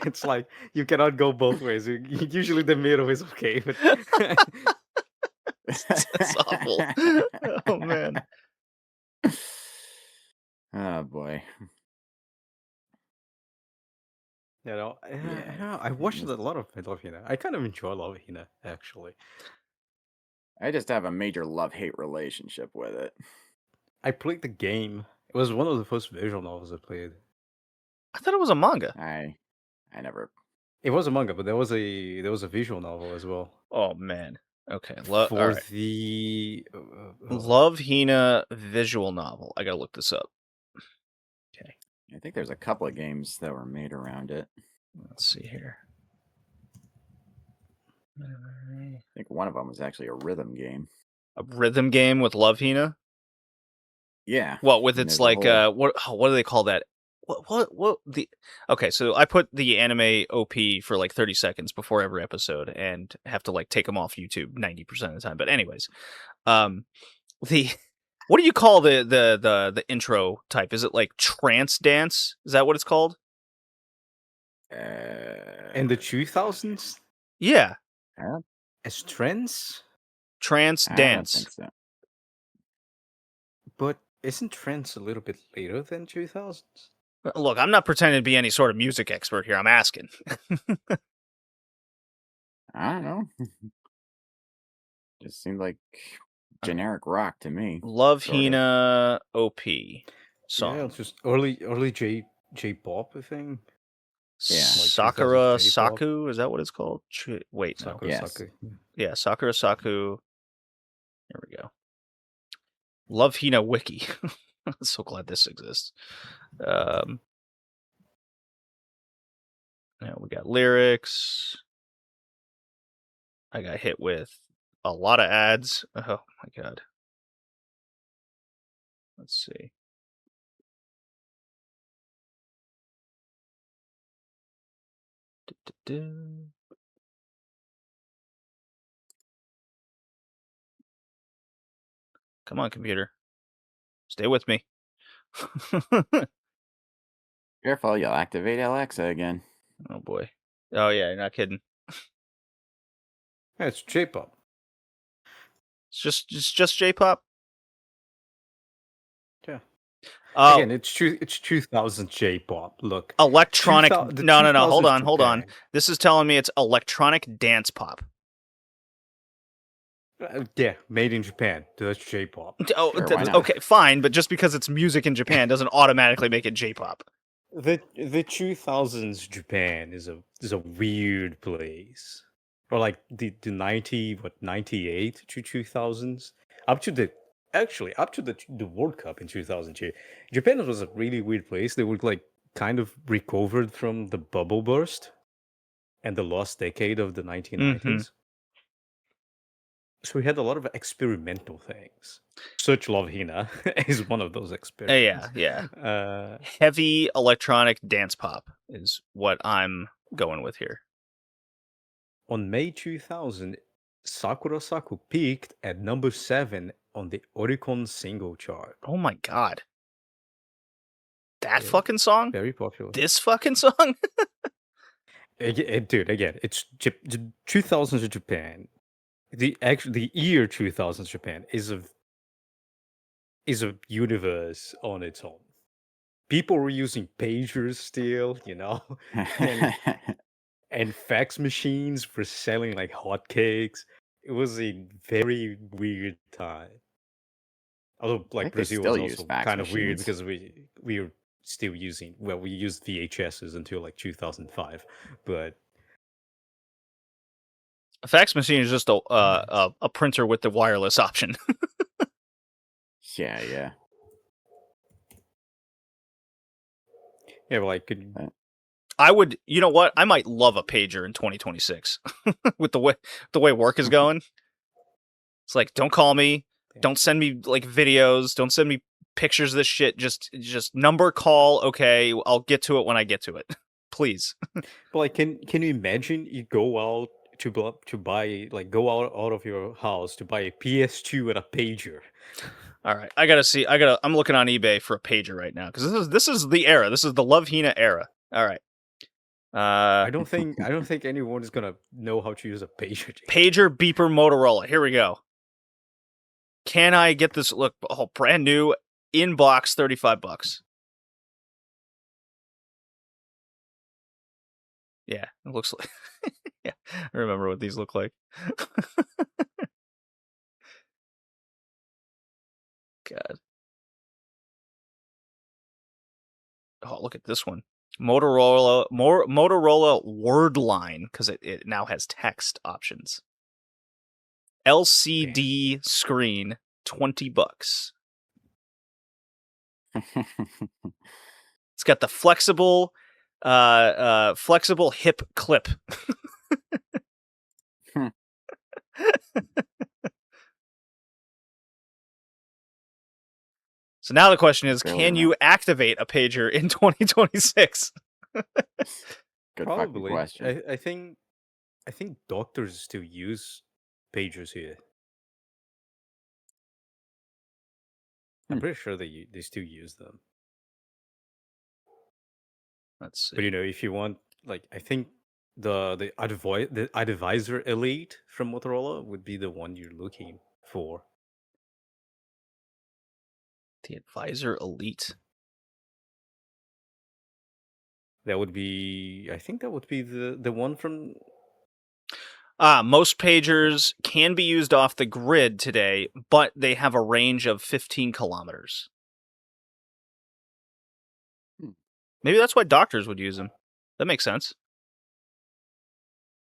It's like you cannot go both ways. Usually the middle is okay, but That's awful. Oh man. Oh boy. Yeah. I watched a lot of Love Hina. I kind of enjoy Love Hina actually. I just have a major love-hate relationship with it. I played the game. It was one of the first visual novels I played. I thought it was a manga. I never. It was a manga, but there was a visual novel as well. Oh man. Okay. All For right. the Love Hina visual novel. I gotta look this up. Okay. I think there's a couple of games that were made around it. Let's see here. I think one of them was actually a rhythm game. A rhythm game with Love Hina? Yeah. What with and its there's a like whole- what do they call that? What the Okay, so I put the anime OP for like 30 seconds before every episode and have to like take them off YouTube 90% of the time. But anyways, the what do you call the intro type? Is it like trance dance? Is that what it's called? in the 2000s Yeah, as trends, trance I don't dance. think so. but isn't trends a little bit later than 2000s? Look, I'm not pretending to be any sort of music expert here. I'm asking. I don't know. Just seemed like generic rock to me. Love Sort of. Hina OP song. Yeah, it's just early J-pop, I think. Yeah. Like Sakura 2000s J-pop. Saku, is that what it's called? Wait, no. Sakura Yes. Saku. Yeah, Sakura Saku. There we go. Love Hina Wiki. I'm so glad this exists. Yeah, we got lyrics. I got hit with a lot of ads. Oh my god. Let's see. Du-du-du. Come on, computer. Stay with me. Careful, you'll activate Alexa again. Oh boy. Oh yeah, you're not kidding. Yeah, it's J-pop. It's just J-pop. Yeah. Oh, Again, it's 2000 J-pop. Look, electronic. 2000 the No. Hold 2000s on. Japan. This is telling me it's electronic dance pop. Yeah, made in Japan. That's J-pop. Oh, Sure, why not? okay, fine, but just because it's music in Japan doesn't automatically make it J-pop. The 2000s Japan is a weird place. Or like the 98 to 2000s up to the World Cup in 2002. Japan was a really weird place. They were like kind of recovered from the bubble burst and the lost decade of the 1990s. So we had a lot of experimental things. Such Love Hina is one of those experiments. Yeah. Heavy electronic dance pop is what I'm going with here. On May 2000, Sakura Saku peaked at number 7 on the Oricon single chart. Oh my god. That Yeah. fucking song? Very popular. This fucking song? Dude, again, it's 2000s Japan. The year 2000s Japan is a universe on its own. People were using pagers still, and fax machines for selling like hotcakes. It was a very weird time. Although, like, think they Brazil still was use also fax kind of weird machines. because we were still using we used VHSs until like 2005, but A fax machine is just a printer with the wireless option. Yeah. yeah, but like I would, you know what? I might love a pager in 2026 with the way work is going. It's like, don't call me, don't send me like videos, don't send me pictures of this shit. Just number call. Okay, I'll get to it when I get to it. Please. But like, can you imagine you go out to buy like go out of your house to buy a PS2 and a pager. All right, I gotta see. I'm looking on eBay for a pager right now because this is the era. This is the Love Hina era. All right. I don't think anyone is gonna know how to use a pager. Pager beeper Motorola. Here we go. Can I get this? Look, oh, brand new in box, $35. Yeah, it looks like. Yeah, I remember what these look like. God. Oh, look at this one. Motorola word line because it now has text options. LCD screen, $20. It's got the flexible hip clip. So now the question is, can you activate a pager in 2026? Good fucking Probably. question. I think doctors still use pagers here. I'm pretty sure they still use them. Let's see. But if you want, like, I think the Advisor Elite from Motorola would be the one you're looking for. The Advisor Elite. That would be, I think that would be the one from. Most pagers can be used off the grid today, but they have a range of 15 kilometers. Maybe that's why doctors would use them. That makes sense.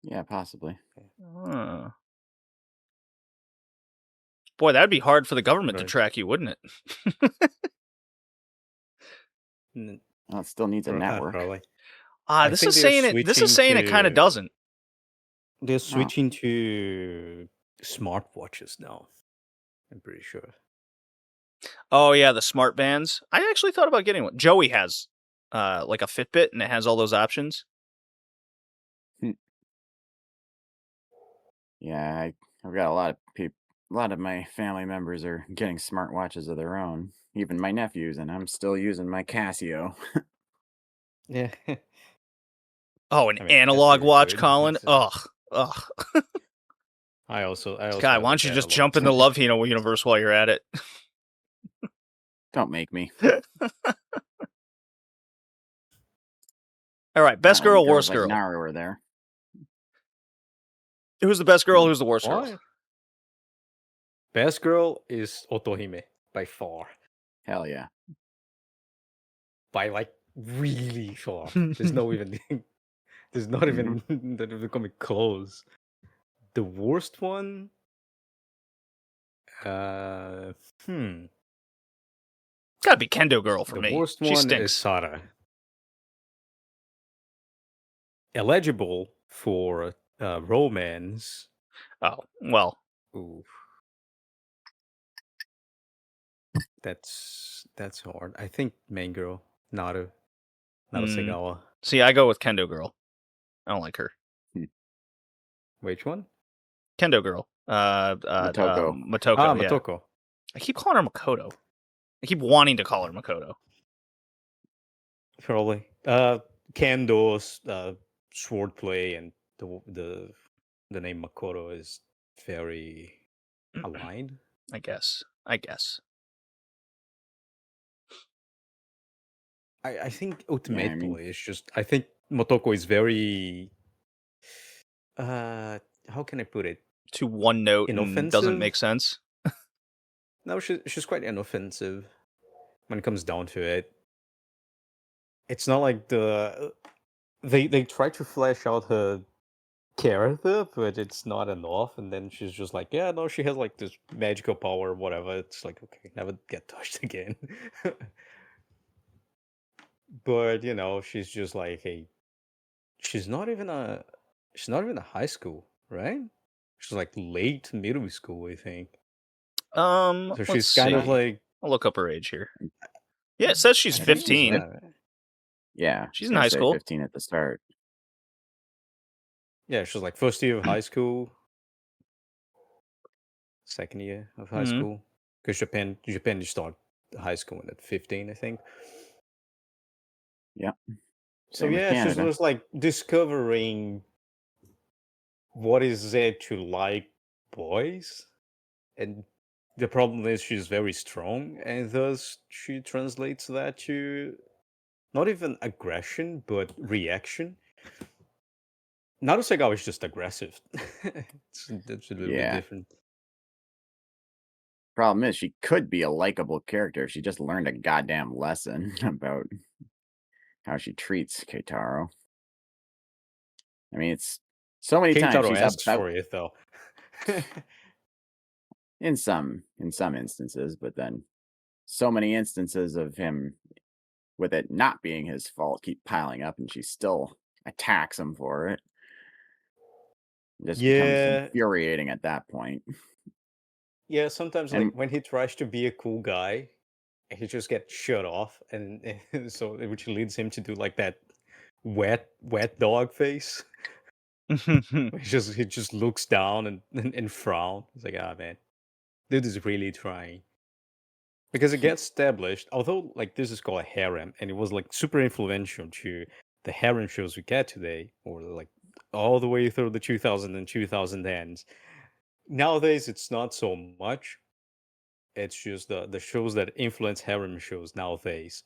Yeah, possibly. Boy, that'd be hard for the government to track you, wouldn't it? Well, it still needs a network. Probably. This is saying it kind of doesn't. They're switching to smartwatches now. I'm pretty sure. Oh yeah, the smart bands. I actually thought about getting one. Joey has like a Fitbit, and it has all those options. Yeah, I've got a lot of people. A lot of my family members are getting smartwatches of their own. Even my nephews, and I'm still using my Casio. Yeah. Oh, analog watch, good. Colin. Ugh. I also. Guy, why don't you just jump in the Love Hina universe while you're at it? Don't make me. All right, best girl, worst girl. Naru are there. Who's the best girl? Who's the worst girl? Best girl is Otohime by far. Hell yeah. By like really far. There's no even. There's not even that even coming close. The worst one. Gotta be Kendo Girl for me. The worst she one stinks. is Sara. Eligible for romance. Oh well. Ooh. That's hard. I think main girl, Naru Segawa. See, I go with Kendo Girl. I don't like her. Which one? Kendo Girl. Motoko. Motoko. Yeah. Motoko. I keep calling her Makoto. I keep wanting to call her Makoto. Probably. Kendo's swordplay and the name Makoto is very aligned. I guess. I think ultimately it's just I think Motoko is very how can I put it? Too one note and doesn't make sense. No, she's quite inoffensive when it comes down to it. It's not like they try to flesh out her character, but it's not enough. And then she's just like, yeah, no, she has like this magical power or whatever. It's like, okay, never get touched again. But she's just like she's not even a high school, right? She's like late middle school, I think. So she's kind of like, I'll look up her age here. Yeah, it says she's 15. Yeah, she's in high school. 15 at the start. Yeah, she was like first year of high school, second year of high Mhm. school. Because Japan you start high school at 15, I think. Yep. So Same with yeah, she Canada. was like discovering what is it to like boys, and the problem is she's very strong, and thus she translates that to not even aggression but reaction. Narusaga is just aggressive. It's a little bit Yeah. different. Problem is, she could be a likable character if she just learned a goddamn lesson about how she treats Keitaro. I mean, it's so many times Keitaro she's asks about for it though. in some instances, but then so many instances of him with it not being his fault keep piling up, and she still attacks him for it. It just becomes Yeah, infuriating at that point. yeah. Sometimes, like And when he tries to be a cool guy, he just gets shut off, and so which leads him to do like that wet dog face. He just looks down and frown. He's like, ah man, dude is really trying. Because it gets established, although like this is called a harem, and it was like super influential to the harem shows we get today, or like all the way through the 2000 and 2010s. Nowadays, it's not so much. It's just the shows that influence harem shows nowadays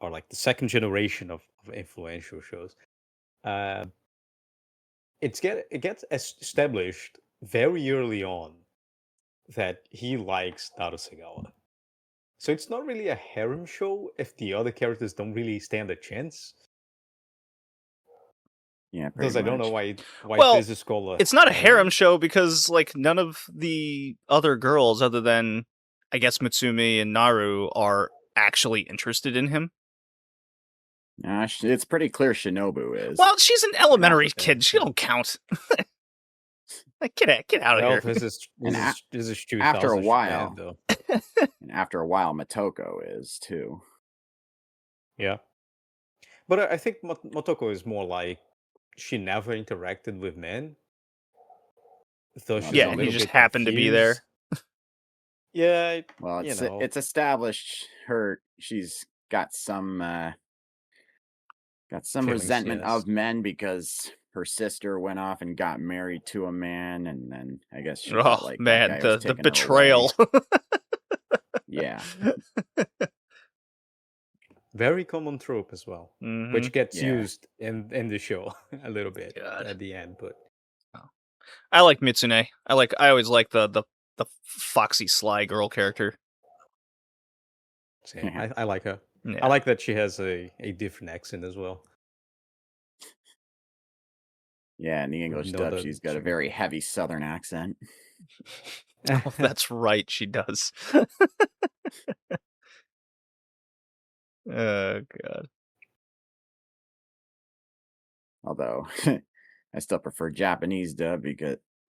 are like the second generation of influential shows. Uh, it gets established very early on that he likes Narusegawa. So it's not really a harem show if the other characters don't really stand a chance. yeah, Thus, pretty I don't know much. why Well, this is called a it's not a harem harem. show because like none of the other girls, other than I guess Mitsumi and Naru, are actually interested in him. It's pretty clear Shinobu is. Well, she's an elementary Yeah, kid. She yeah. don't count. Like, get out of Well, here. this is And this is after a 2000 while- Japan, though. and after a while, Motoko is too. Yeah, but I think Motoko is more like she never interacted with men. So she's Yeah, a he little just bit happened to be there. confused. Yeah, Well, you know. it's established she's got some Feelings, resentment yes. of men because her sister went off and got married to a man, and then I guess she felt Oh like man, that guy was the taking her betrayal. away. Yeah, Very common trope as well, Mhm. which gets Yeah. used in the show a little bit God. at the end. But I like Mitsune. I always like the foxy sly girl character. same. I like her. Yeah. I like that she has a different accent as well. yeah. In the English know dub, that she's got a she- very heavy Southern accent. Oh, that's right, she does. Oh god. Although I still prefer Japanese dub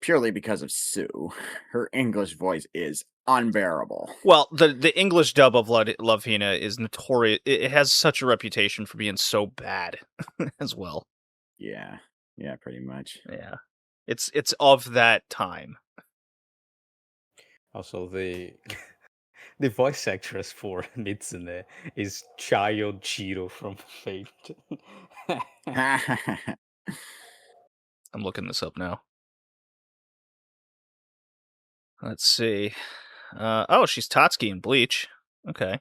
purely because of Sue. Her English voice is unbearable. Well, the English dub of Love Hina is notorious. It has such a reputation for being so bad as well. Yeah, pretty much. Yeah. It's of that time. Also, the the voice actress for Mitsune is Child Chiro from Fate. I'm looking this up now. Let's see. Oh, she's Tatsuki in Bleach. Okay.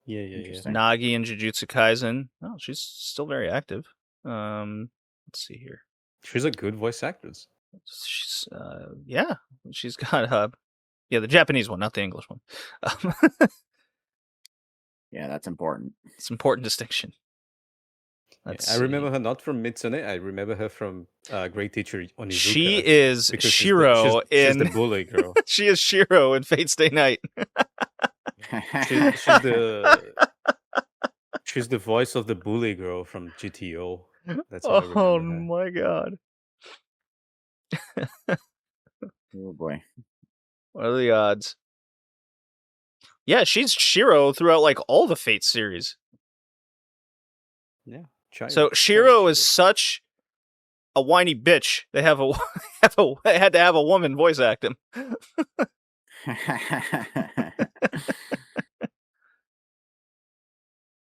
Yeah. Interesting. Nagi in Jujutsu Kaisen. Oh, she's still very active. Let's see here. She's a good voice actress. She's yeah. She's got yeah, the Japanese one, not the English one. Yeah, that's important. It's an important distinction. Yeah, Let's I see. remember her not from Mitsune. I remember her from Great Teacher Onizuka. She is because Shiro she's in the bully girl. she is Shiro in Fate's Day Night. She's the voice of the bully girl from GTO. That's how I Oh remember her. my god. Oh boy. What are the odds? Yeah, she's Shiro throughout like all the Fate series. Yeah. So Shiro is such a whiny bitch. They have a they had to have a woman voice act him.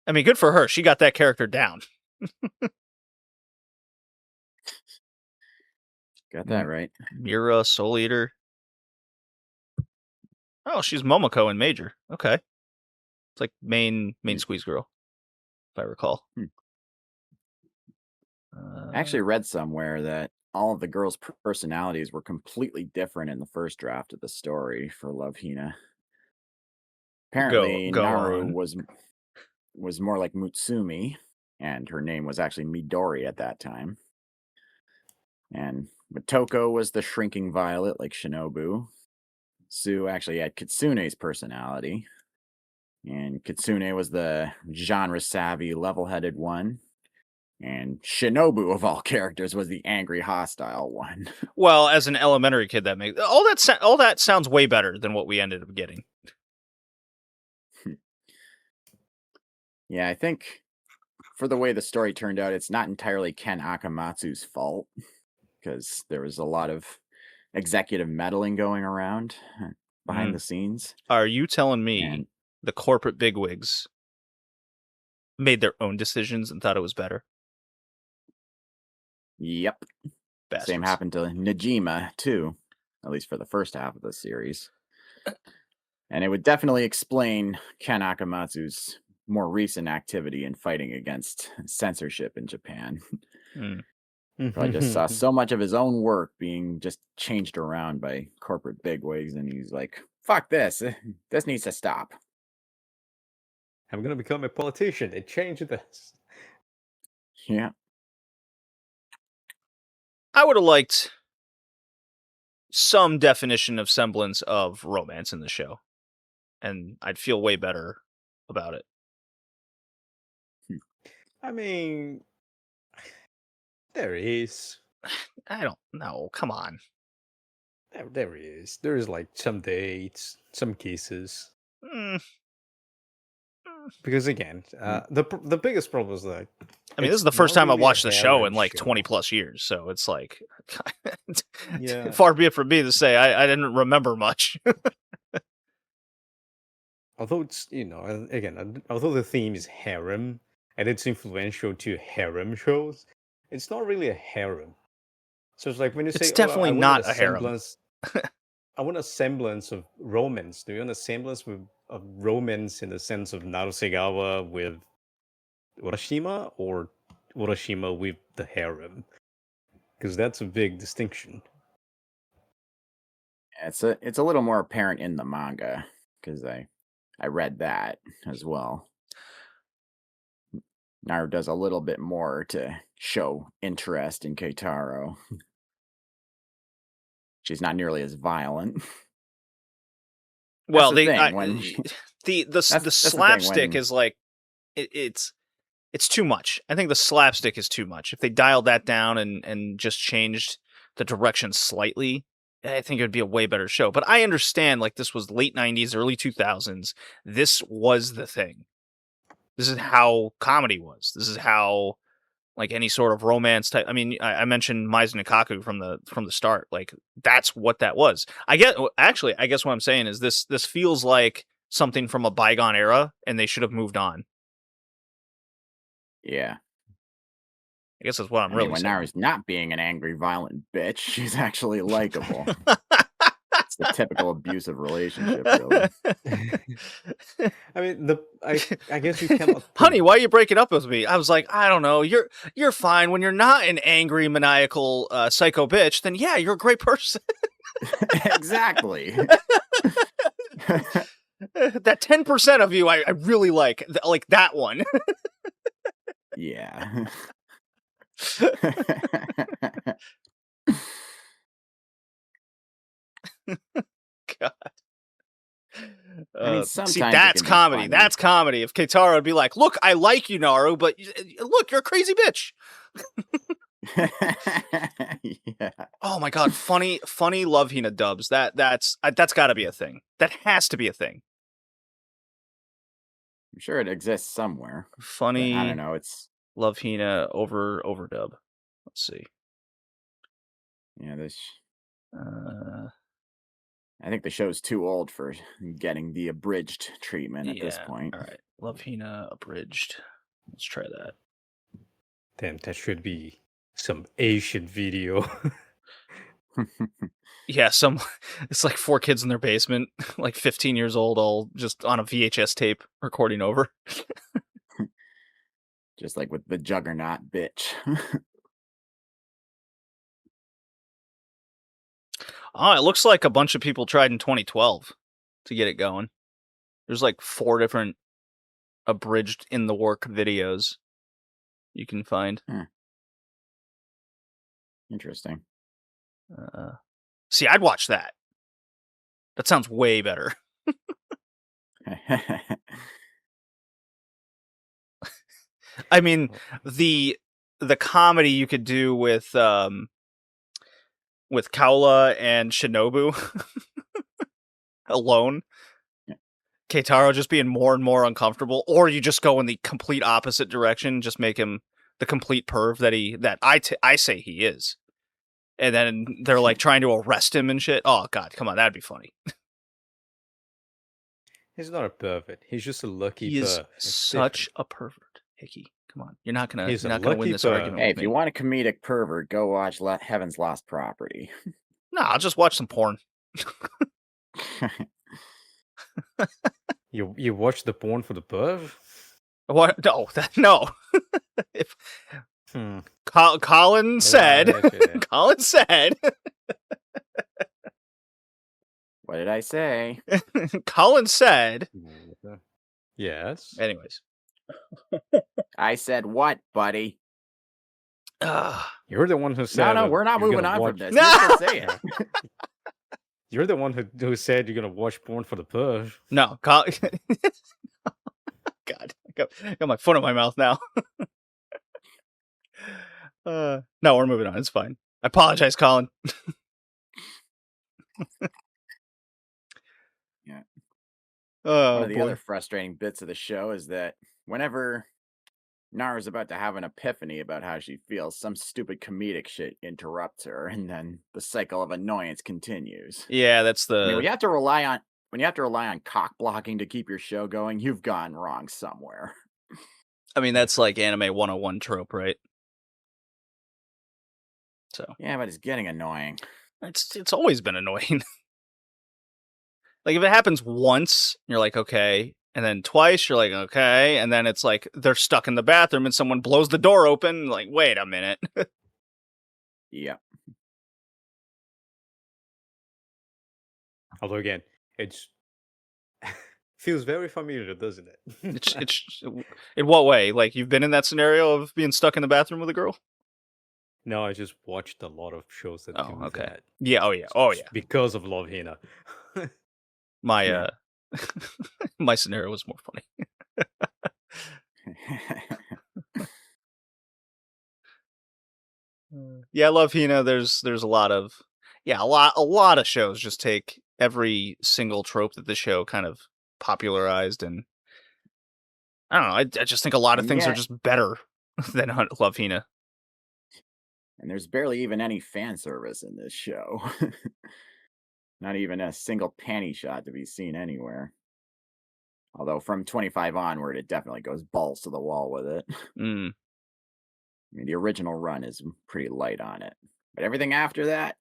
I mean, good for her. She got that character down. Got that right. Mira, Soul Eater. Oh, she's Momoko in Major. Okay. It's like main squeeze girl, if I recall. I actually read somewhere that all of the girls' personalities were completely different in the first draft of the story for Love Hina. Apparently, Go Naru on. was more like Mutsumi, and her name was actually Midori at that time. And Motoko was the shrinking violet like Shinobu. Sue actually had Kitsune's personality. And Kitsune was the genre-savvy, level-headed one. And Shinobu, of all characters, was the angry, hostile one. Well, as an elementary kid, that makes all that sounds way better than what we ended up getting. Yeah, I think for the way the story turned out, it's not entirely Ken Akamatsu's fault, because there was a lot of executive meddling going around behind the scenes. Are you telling me And the corporate bigwigs made their own decisions and thought it was better? yep, Bastards. same happened to Najima too, at least for the first half of the series. And it would definitely explain Ken Akamatsu's more recent activity in fighting against censorship in Japan. Probably just saw so much of his own work being just changed around by corporate bigwigs, and he's like, fuck this. This needs to stop. I'm gonna become a politician and change this. Yeah. I would have liked some definition of semblance of romance in the show, and I'd feel way better about it. I mean, there is. I don't know. Come on. There is. There is like some dates, some kisses. Because again, the biggest problem is that I mean, this is the first time I watched the show in like 20 plus years, so it's like, Yeah. far be it from me to say I didn't remember much. Although it's again, although the theme is harem and it's influential to harem shows, it's not really a harem. So it's like when you It's say, definitely I want not a harem. semblance, I want a semblance of romance. Do you want a semblance of romance in the sense of Narusegawa with Urashima or Urashima with the harem? Because that's a big distinction. It's a little more apparent in the manga, because I read that as well. Naru does a little bit more to show interest in Keitaro. She's not nearly as violent. Well, the they thing, when the slapstick is like it's too much. I think the slapstick is too much. If they dialed that down and just changed the direction slightly, I think it would be a way better show. But I understand, like, this was late 90s, early 2000s. This was the thing. This is how comedy was. This is how, like, any sort of romance type. I mean, I mentioned Maizen Nikaku from the start. Like, that's what that was. I guess what I'm saying is this feels like something from a bygone era, and they should have moved on. Yeah. I guess that's what I'm really when saying. Naru's not being an angry, violent bitch, she's actually likable. It's the typical abusive relationship, really. I mean, I guess you cannot. Honey, why are you breaking up with me? I was like, I don't know. You're fine when you're not an angry, maniacal, psycho bitch. Then yeah, you're a great person. Exactly. That 10% of you, I really like that one. Yeah. God. I mean, See, sometimes that's it can be comedy. funny. That's comedy. If Keitaro would be like, "Look, I like you, Naru, but look, you're a crazy bitch." Yeah. Oh my god, funny Love Hina dubs. That's got to be a thing. That has to be a thing. I'm sure it exists somewhere. Funny. I don't know. It's Love Hina overdub. Let's see. Yeah, this. Uh, I think the show's too old for getting the abridged treatment at this yeah. point. All right. Love Hina abridged. Let's try that. Damn, that should be some Asian video. Yeah, it's like 4 kids in their basement, like 15 years old, all just on a VHS tape recording over. Just like with the Juggernaut bitch. Oh, it looks like a bunch of people tried in 2012 to get it going. There's like 4 different abridged in the work videos you can find. Interesting. See, I'd watch that. That sounds way better. I mean, the comedy you could do with Kaula and Shinobu alone. Yeah. Keitaro just being more and more uncomfortable, or you just go in the complete opposite direction, just make him the complete perv that I say he is. And then they're like trying to arrest him and shit. Oh god, come on, that'd be funny. He's not a pervert. He's just a lucky He is perv. It's such different. a pervert, Hickey. Come on, you're not gonna He's you're a not gonna win lucky this perv. argument Hey, with if me. you want a comedic pervert, go watch Heaven's Lost Property. No, I'll just watch some porn. You watch the porn for the perv? What? No, no. If Hmm. Colin said, okay. Colin said, What did I say? Colin said. Yes. Anyways, I said what, buddy? You're the one who said. No, we're not you're moving gonna on from watch- this. You're still saying it. You're the one who said you're gonna watch porn for the perv. no, God, I got my foot in my mouth now. No, we're moving on. It's fine. I apologize, Colin. Yeah. Oh, One of the boy. other frustrating bits of the show is that whenever Nara's about to have an epiphany about how she feels, some stupid comedic shit interrupts her, and then the cycle of annoyance continues. Yeah, that's the. I mean, when you have to rely on cock blocking to keep your show going, you've gone wrong somewhere. I mean, that's like anime 101 trope, right? So Yeah, but it's getting annoying. it's always been annoying. Like if it happens once, you're like, okay, and then twice, you're like, okay, and then it's like they're stuck in the bathroom and someone blows the door open. Like, wait a minute. Yep. Although again, it's feels very familiar, doesn't it? It's in what way? Like you've been in that scenario of being stuck in the bathroom with a girl? No, I just watched a lot of shows that do Okay. that. Yeah. Oh yeah. Oh yeah. Because of Love Hina. My my scenario was more funny. Yeah, I love Hina. There's a lot of a lot of shows just take every single trope that the show kind of popularized, and I don't know. I just think a lot of And things are yet- just better than Love Hina. And there's barely even any fan service in this show. Not even a single panty shot to be seen anywhere. Although from 25 onward, it definitely goes balls to the wall with it. Mm. I mean, the original run is pretty light on it. But everything after that,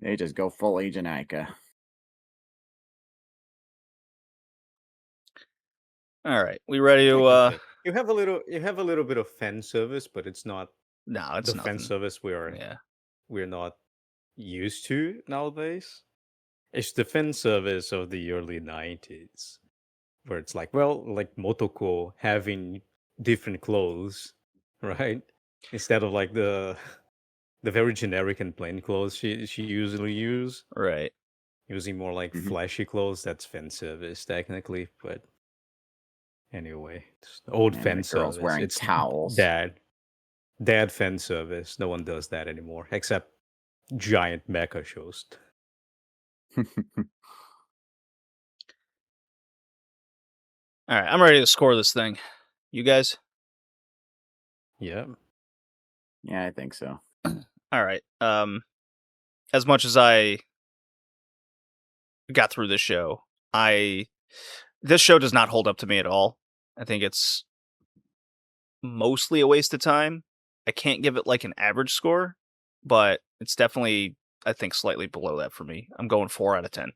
they just go full Agent Ica. All right, we ready to? You have a little bit of fan service, but it's not No, it's the fan nothing. service we're not used to nowadays. It's the fan service of the early 90s, where it's like, well, like Motoko having different clothes, right? Instead of like the very generic and plain clothes she usually use, Right. using more like flashy clothes. That's fan service technically, but anyway, it's old And fan the girls service. wearing It's towels. dad fan service. No one does that anymore, except giant mecha shows. All right, I'm ready to score this thing. You guys? Yeah. Yeah, I think so. All All right. As much as I got through this show, this show does not hold up to me at all. I think it's mostly a waste of time. I can't give it like an average score, but it's definitely, I think, slightly below that for me. I'm going 4 out of 10.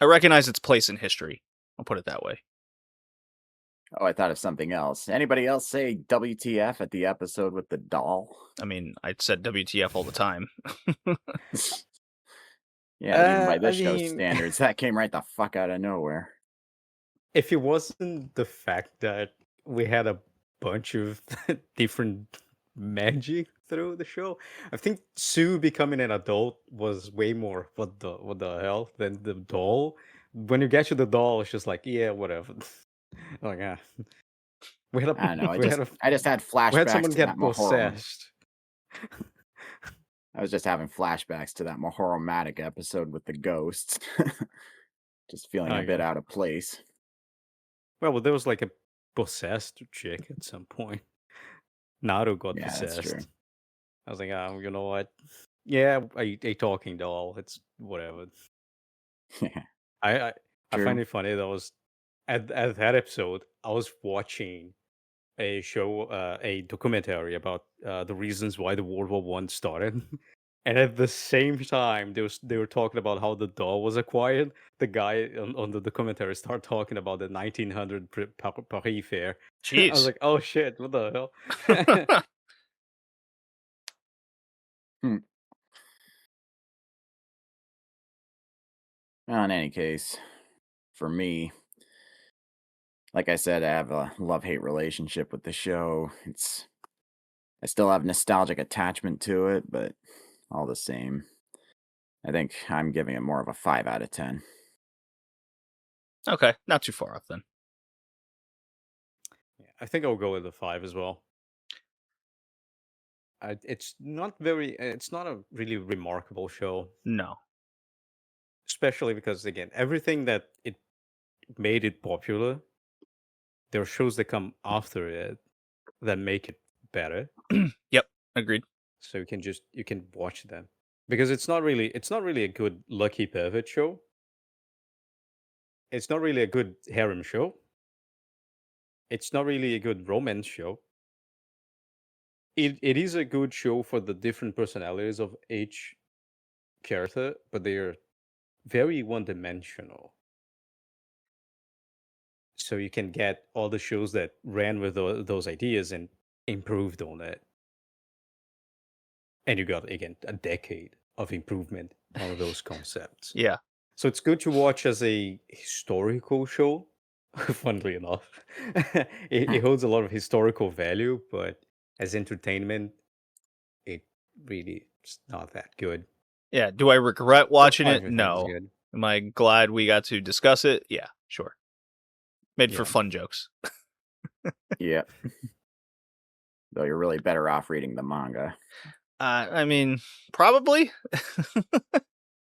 I recognize its place in history. I'll put it that way. Oh, I thought of something else. Anybody else say WTF at the episode with the doll? I mean, I said WTF all the time. Yeah, but even by I this show's mean, standards, that came right the fuck out of nowhere. if it wasn't the fact that we had a bunch of different magic through the show, I think Sue becoming an adult was way more what the hell than the doll. When you get to the doll, it's just like, yeah, whatever. Like, we had I don't know. a we had a I just had we had flashbacks someone to get that Mahoro. possessed. I was just having flashbacks to that Mahoromatic episode with the ghosts. Just feeling a bit Okay. out of place. Well, there was like a possessed chick at some point. Naru got Yeah, that's true. possessed. I was like, you know what? Yeah, a talking doll. It's whatever. I True. find it funny that I was at that episode. I was watching a show, a documentary about the reasons why the World War One started, and at the same time, they were talking about how the doll was acquired. The guy on the documentary started talking about the 1900 Paris fair. I was Jeez. like, oh shit, what the hell? Hmm. Well, in any case, for me, like I said, I have a love-hate relationship with the show. I still have nostalgic attachment to it, but all the same, I think I'm giving it more of a 5 out of 10. Okay, not too far off then. Yeah, I think I'll go with a 5 as well. It's not a really remarkable show, No. especially because again, everything that it made it popular, there are shows that come after it that make it better. Yep, agreed. So you can watch them because it's not really a good Lucky Pervert show. It's not really a good harem show. It's not really a good romance show. It is a good show for the different personalities of each character, but they are very one-dimensional. So you can get all the shows that ran with those ideas and improved on it. And you got, again, a decade of improvement on those concepts. Yeah. So it's good to watch as a historical show, funnily enough. It holds a lot of historical value, but as entertainment, it really is not that good. Yeah. Do I regret watching it? 5 I think is No. good. Am I glad we got to discuss it? Yeah, sure. Made for Yeah. fun jokes. Yeah. Though you're really better off reading the manga. I mean, probably. I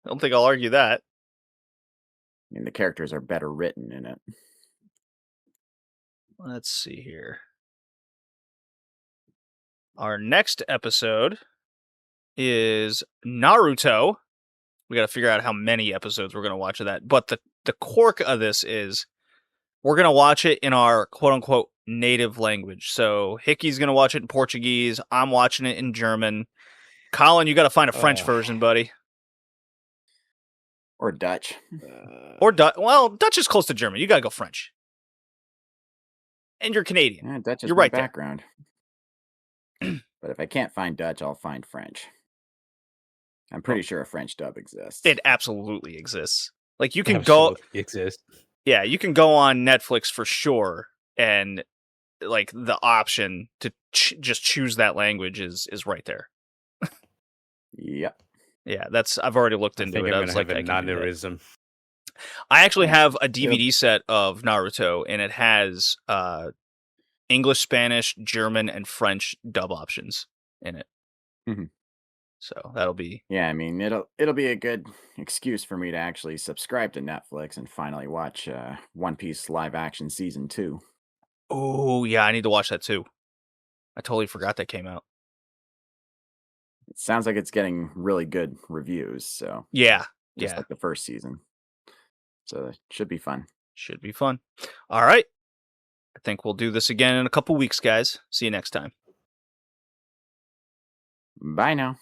don't think I'll argue that. I mean, the characters are better written in it. Let's see here. Our next episode is Naruto. We got to figure out how many episodes we're going to watch of that. But the quirk of this is we're going to watch it in our quote-unquote native language. So Hickey's going to watch it in Portuguese. I'm watching it in German. Colin, you got to find a French version, buddy. Or Dutch. Or Dutch. Well, Dutch is close to German. You got to go French. And you're Canadian. Yeah, Dutch is You're my right there. background. But if I can't find Dutch, I'll find French. I'm pretty sure a French dub exists. It absolutely exists. Like you can go Absolutely exists. Yeah, you can go on Netflix for sure, and like the option to just choose that language is right there. Yep. Yeah, I've already looked I into think it. I'm I gonna was like, have a I can do that. mannerism. I actually have a DVD set of Naruto, and it has English, Spanish, German, and French dub options in it. Mhm. So that'll be Yeah, I mean, it'll be a good excuse for me to actually subscribe to Netflix and finally watch One Piece live action season 2. Oh yeah, I need to watch that too. I totally forgot that came out. It sounds like it's getting really good reviews, so Yeah. just Yeah. like the first season. So it should be fun. Should be fun. All right. I think we'll do this again in a couple weeks, guys. See you next time. Bye now.